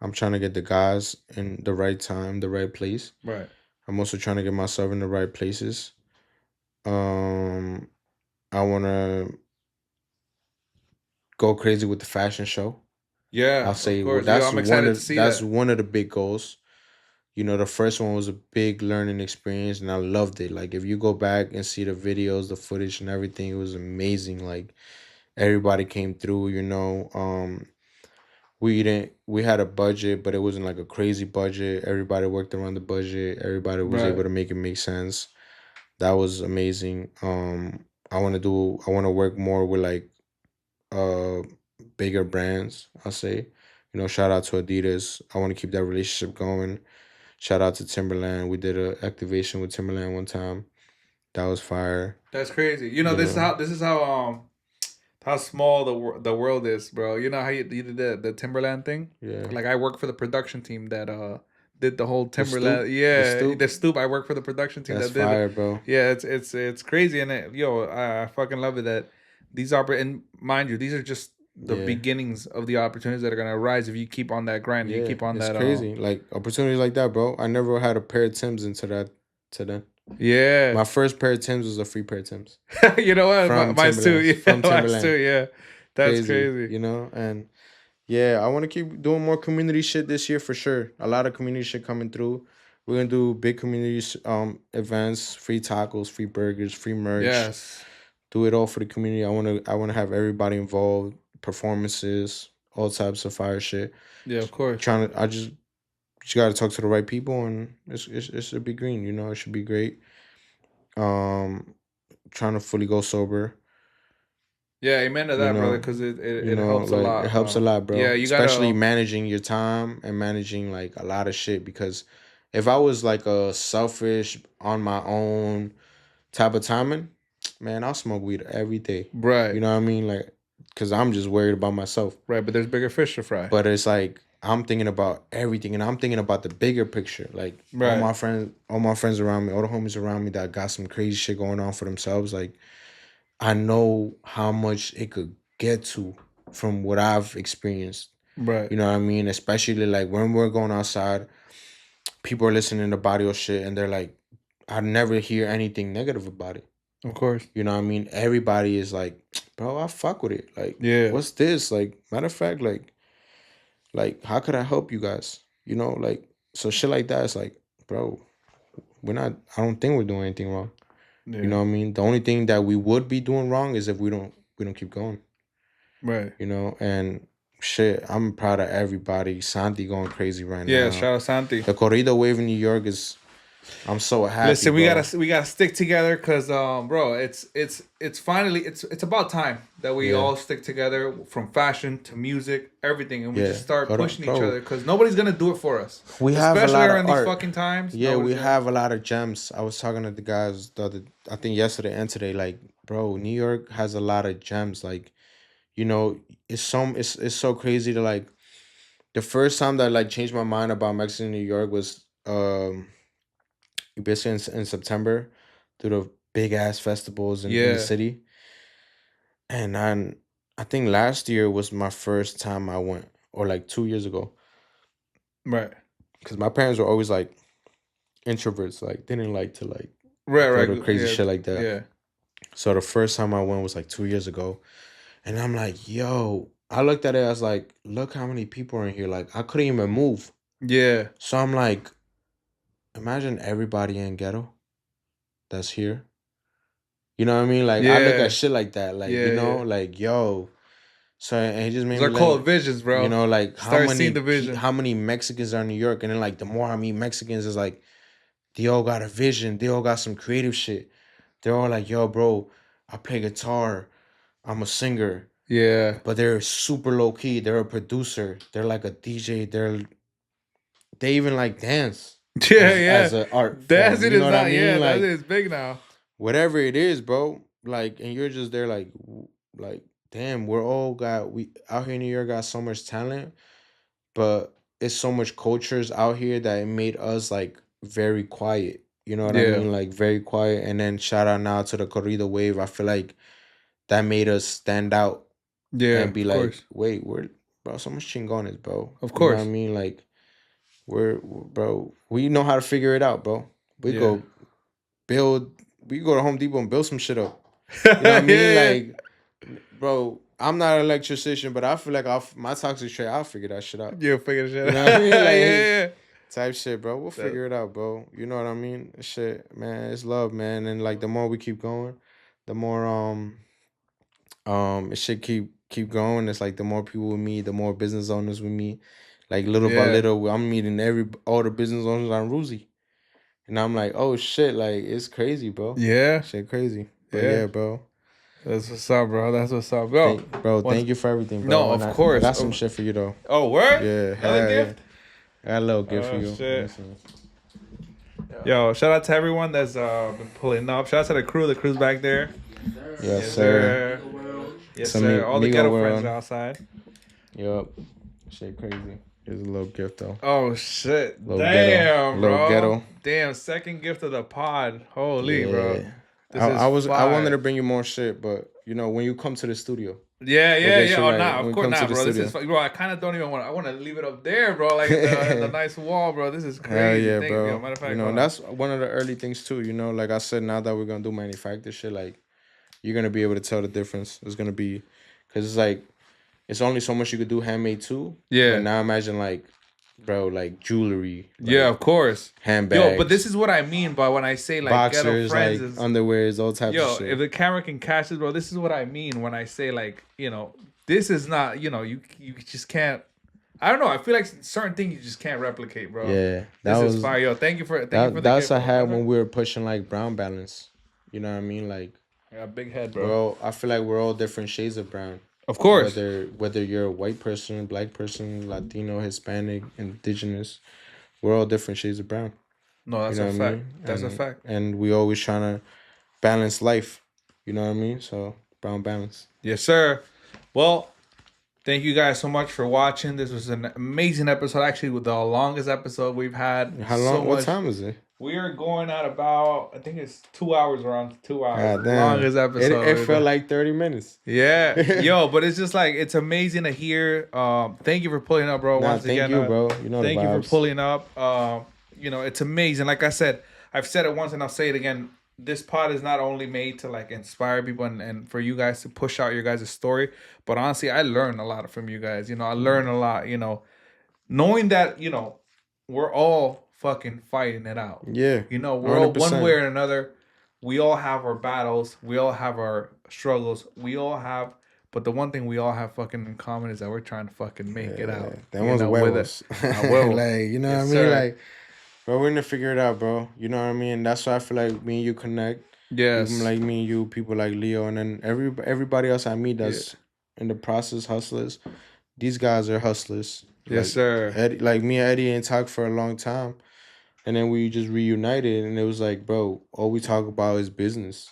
I'm trying to get the guys in the right time, the right place. Right. I'm also trying to get myself in the right places. Um, I want to go crazy with the fashion show. I'll Yeah, of say, well, course. Yo, I'm excited to see that's that. one of the big goals. You know, the first one was a big learning experience, and I loved it. Like, if you go back and see the videos, the footage, and everything, it was amazing. Like, everybody came through. You know, we had a budget, but it wasn't like a crazy budget. Everybody worked around the budget. Everybody was able Right. to make it make sense. That was amazing. I want to work more with like uh bigger brands, I'll say. You know, shout out to Adidas. I want to keep that relationship going. Shout out to Timberland. We did a activation with Timberland one time. That was fire. That's crazy. You know. This is how small the world is, bro. You know how you did the Timberland thing? Yeah. Like I work for the production team that did the whole The stoop. Timberland. The Yeah, stoop. the stoop. I work for the production team That's that did it. fire, bro. Yeah, it's crazy and I fucking love it that and mind you, these are just the Yeah. beginnings of the opportunities that are gonna arise if you keep on that grind. You Yeah. keep on It's that crazy. Like opportunities like that, bro. I never had a pair of Tims into that to then. yeah. My first pair of Tims was a free pair of Tims You know what? from Mine's too. Timberlands. Yeah, From mine's too. Timberland. Yeah, that's Crazy, crazy. you know? And yeah, I want to keep doing more community shit this year for sure. A lot of community shit coming through. We're gonna do big community events, free tacos, free burgers, free merch. Yes. Do it all for the community. I wanna have everybody involved, performances, all types of fire shit. Yeah, of course. Trying to I just gotta talk to the right people and it should be green, you know, it should be great. Um Trying to fully go sober. Yeah, amen to You that, brother, know, because you it know, helps a like it lot. helps a lot, Yeah, bro. you Especially gotta. managing your time and managing like a lot of shit. Because if I was like a selfish on my own type of timing, man, I'll smoke weed every day. You Right, know what I mean? Like, cause I'm just worried about myself. right, but there's bigger fish to fry. But it's like I'm thinking about everything, and I'm thinking about the bigger picture. Like Right, all my friends around me, all the homies around me that got some crazy shit going on for themselves. Like I know how much it could get to from what I've experienced. right, You know what I mean? Especially like when we're going outside, people are listening to Barrio shit and they're like, I never hear anything negative about it. of course. You know what I mean? Everybody is like, bro, I fuck with it. Like, Yeah, what's this? Like, matter of fact, like, how could I help you guys? You know, like, so shit like that is like, bro, I don't think we're doing anything wrong. You yeah, know what I mean? The only thing that we would be doing wrong is if we don't keep going. right. You know, and shit, I'm proud of everybody. Santi going crazy right Yeah, now. shout out Santi. The corrido wave in New York is I'm so happy, Listen, bro. we gotta stick together because bro, it's finally it's about time that we Yeah. all stick together from fashion to music, everything, and we Yeah. just start Hold on, pushing each bro. other because nobody's gonna do it for us. We have a Especially lot of around these art. fucking times. Yeah, we Nobody's gonna. have a lot of gems. I was talking to the guys I think yesterday and today, like, bro, New York has a lot of gems. Like, you know, it's so crazy to like the first time that like changed my mind about Mexico New York was basically in September, through the big ass festivals in the Yeah. city. And I think last year was my first time I went, or like 2 years ago, Right. because my parents were always like introverts, like they didn't like to like Right. go Right. to crazy Yeah. shit like that. Yeah. So the first time I went was like 2 years ago, and I'm like, yo, I looked at it as like, look how many people are in here. Like I couldn't even move. Yeah. So I'm like, imagine everybody in ghetto that's here. You know what I mean? Like I look at Yeah. shit like that, like Yeah. Yeah. like yo. So and it just made Those me are called like, visions, bro. like Start seeing the vision. how many Mexicans are in New York, and then like the more I meet Mexicans, is like they all got a vision, they all got some creative shit. They're all like, yo, bro, I play guitar, I'm a singer, Yeah. but they're super low key. They're a producer. They're like a DJ. They even like dance Yeah. as Yeah. an art form. Dancing You know is what I not. Yeah. mean? Dancing Like is big now. whatever it is, bro. Like, and you're just there, like, damn, we're all got we out here in New York got so much talent, but it's so much cultures out here that it made us like very quiet. You know what I Yeah. mean? Like very quiet. And then shout out now to the corrido wave. I feel like that made us stand out Yeah. and be Of like, course. wait, we're bro, so much chingones, bro. Of You know what I course. mean? Like bro, we know how to figure it out, bro. We Yeah. go build. We go to Home Depot and build some shit up. You know what I Yeah. mean? Yeah. Like, bro, I'm not an electrician, but I feel like my toxic trait, I'll figure that shit out. You figure shit You know out. what I mean? Yeah. Like Yeah. type shit, bro. We'll That- figure it out, bro. You know what I mean? Shit, man. It's love, man. And like the more we keep going, the more it should keep going. It's like the more people we meet, the more business owners we meet. Like little by Yeah. little, I'm meeting all the business owners on Ruzy. And I'm like, oh shit, like it's crazy, bro. Yeah. Shit crazy. But Yeah. yeah, bro. That's what's up, bro. That's what's up, bro. Thank you for everything, bro. No, And of I course. got some shit for you though. Oh, word? Yeah, Another hell yeah. gift? I got a little gift for Oh, you. shit. Listen. Yo, shout out to everyone that's been pulling up. Shout out to the crew. The crew's back there. Yes, sir. Yes, Some sir. All the Migo ghetto world. friends are outside. Yup. Shit crazy. Here's a little gift though. Oh shit! Little Damn, ghetto. bro. Little ghetto. Damn, second gift of the pod. Holy, bro. This I is I wanted fire. to bring you more shit, but you know when you come to the studio. Yeah, get yeah. you Oh, right nah, when of we course come to not, the bro. This studio. is bro. I kind of don't even want. I want to leave it up there, bro. Like in the nice wall, bro. This is Hell crazy. yeah, Thank bro. you. Matter of fact, You know, hold and on. that's one of the early things too. You know, like I said, now that we're gonna do manufacture shit, like you're gonna be able to tell the difference. It's gonna be, cause it's like, it's only so much you could do handmade too. Yeah. But now imagine like, bro, like jewelry. Like, Yeah, of course. handbags. Yo, but this is what I mean by when I say like Ghetto boxers, Friends like is. underwears, all types Yo, of shit. if the camera can catch this, bro, this is what I mean when I say like, you know, this is not, you know, you just can't. I don't know. I feel like certain things you just can't replicate, bro. Yeah, This is fire, yo. Thank you for the that's gift, I bro. had when we were pushing like brown balance. You know what I mean? Like, I got a big head, bro. bro, I feel like we're all different shades of brown. Of course. Whether you're a white person, black person, Latino, Hispanic, indigenous, we're all different shades of brown. No, that's You know a what I fact. mean? That's a fact. And we always trying to balance life. You know what I mean? So brown balance. Yes, sir. Well, thank you guys so much for watching. This was an amazing episode. Actually, the longest episode we've had. How long? What time is it? We are going at about, I think it's 2 hours, around 2 hours. God damn. Longest episode. It felt like 30 minutes. Yeah. Yo, but it's just like, it's amazing to hear. Thank you for pulling up, bro. Nah, Once thank again, you, bro. You know thank the you vibes. for pulling up. You know, it's amazing. Like I said, I've said it once and I'll say it again. This pod is not only made to like inspire people and for you guys to push out your guys' story, but honestly, I learned a lot from you guys. You know, I learned a lot, you know, knowing that, you know, we're all fucking fighting it out. Yeah. You know, we're all 100%. one way or another. We all have our battles. We all have our struggles. We all have, but the one thing we all have fucking in common is that we're trying to fucking make it out. That you one's know, huevos. with it. A huevo. Like, you know Yes, what I mean? sir. Like, bro, we're gonna figure it out, bro. You know what I mean? That's why I feel like me and you connect. Yes. Even like me and you, people like Leo, and then everybody else I meet that's in the process hustlers. These guys are hustlers. Yes, Like, sir. Eddie, like me and Eddie ain't talked for a long time, and then we just reunited, and it was like, bro, all we talk about is business.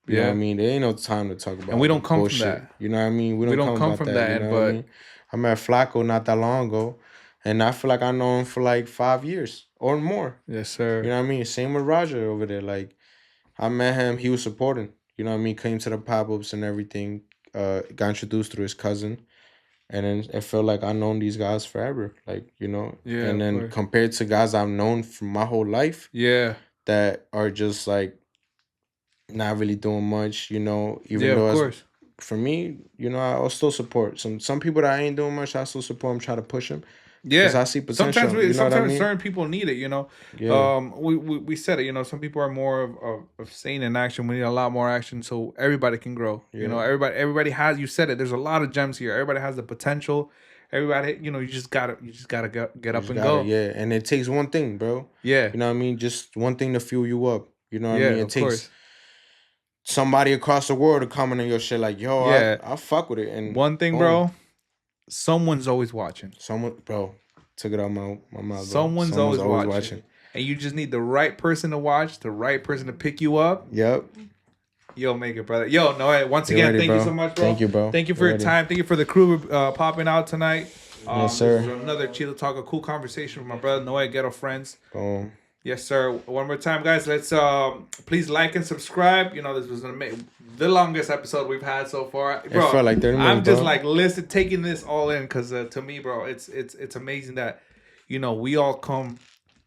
You know what I mean? There ain't no time to talk about. And we don't come bullshit. from that. You know what I mean? We don't come come about from that. that, You know but what I mean? I met Flacco not that long ago, And I feel like I know him for like 5 years or more. Yes, sir. You know what I mean? Same with Roger over there. Like, I met him, he was supporting. You know what I mean? Came to the pop-ups and everything. Got introduced through his cousin. And then it felt like I've known these guys forever. Like, you know? Yeah, And of then course. compared to guys I've known for my whole life Yeah. that are just like not really doing much, you know, even Yeah, though of as course. for me, you know, I'll still support some people that I ain't doing much. I still support them, try to push them because Yeah. I see potential. You know what I Sometimes mean? certain people need it, you know. Yeah, We said it, you know, some people are more of saying in action. We need a lot more action so everybody can grow. You know, yeah. everybody has, you said it, there's a lot of gems here. Everybody has the potential. Everybody, you know, you just gotta get You up just and gotta, go. yeah. And it takes one thing, bro. Yeah. You know what I mean? Just one thing to fuel you up. You know what I Yeah, mean? It of takes course. somebody across the world to comment on your shit like, yo, Yeah. I fuck with it. And One thing, boom. bro, someone's always watching. Someone, bro, took it out my mouth, bro. Someone's always watching. And you just need the right person to watch, the right person to pick you up. Yep. You'll make it, brother. Yo, Noe, once You again, ready, thank bro? you so much, bro. Thank you, bro. Thank you for You your ready? time. Thank you for the crew popping out tonight. Yes, sir. This is another Chill Talk, a cool conversation with my brother Noe, Ghetto Friends. Boom. Yes, sir. One more time, guys. Let's please like and subscribe. You know, this was the longest episode we've had so far, bro. It felt like 30 minutes, I'm just bro. like taking this all in because to me, bro, it's amazing that, you know, we all come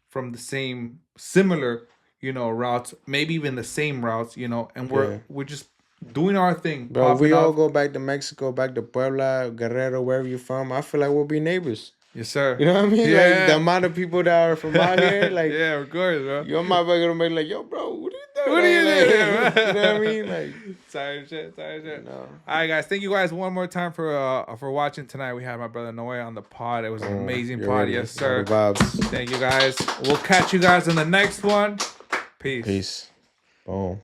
from the same similar, you know, routes, maybe even the same routes, you know, and we're just doing our thing, Bro, if we popping all off. go back to Mexico, back to Puebla, Guerrero, wherever you're from, I feel like we'll be neighbors. Yes, sir. You know what I mean? Yeah. Like the amount of people that are from out here, like yeah, of course, bro. your mother gonna be like, yo, bro, what are you doing? What are you Like, doing, you know bro? what I mean? Like, Sorry shit. no. All right, guys. Thank you guys one more time for watching tonight. We had my brother Noe on the pod. It was an amazing You're pod. ready. Yes, You know sir. the vibes. Thank you guys. We'll catch you guys in the next one. Peace. Peace. Boom.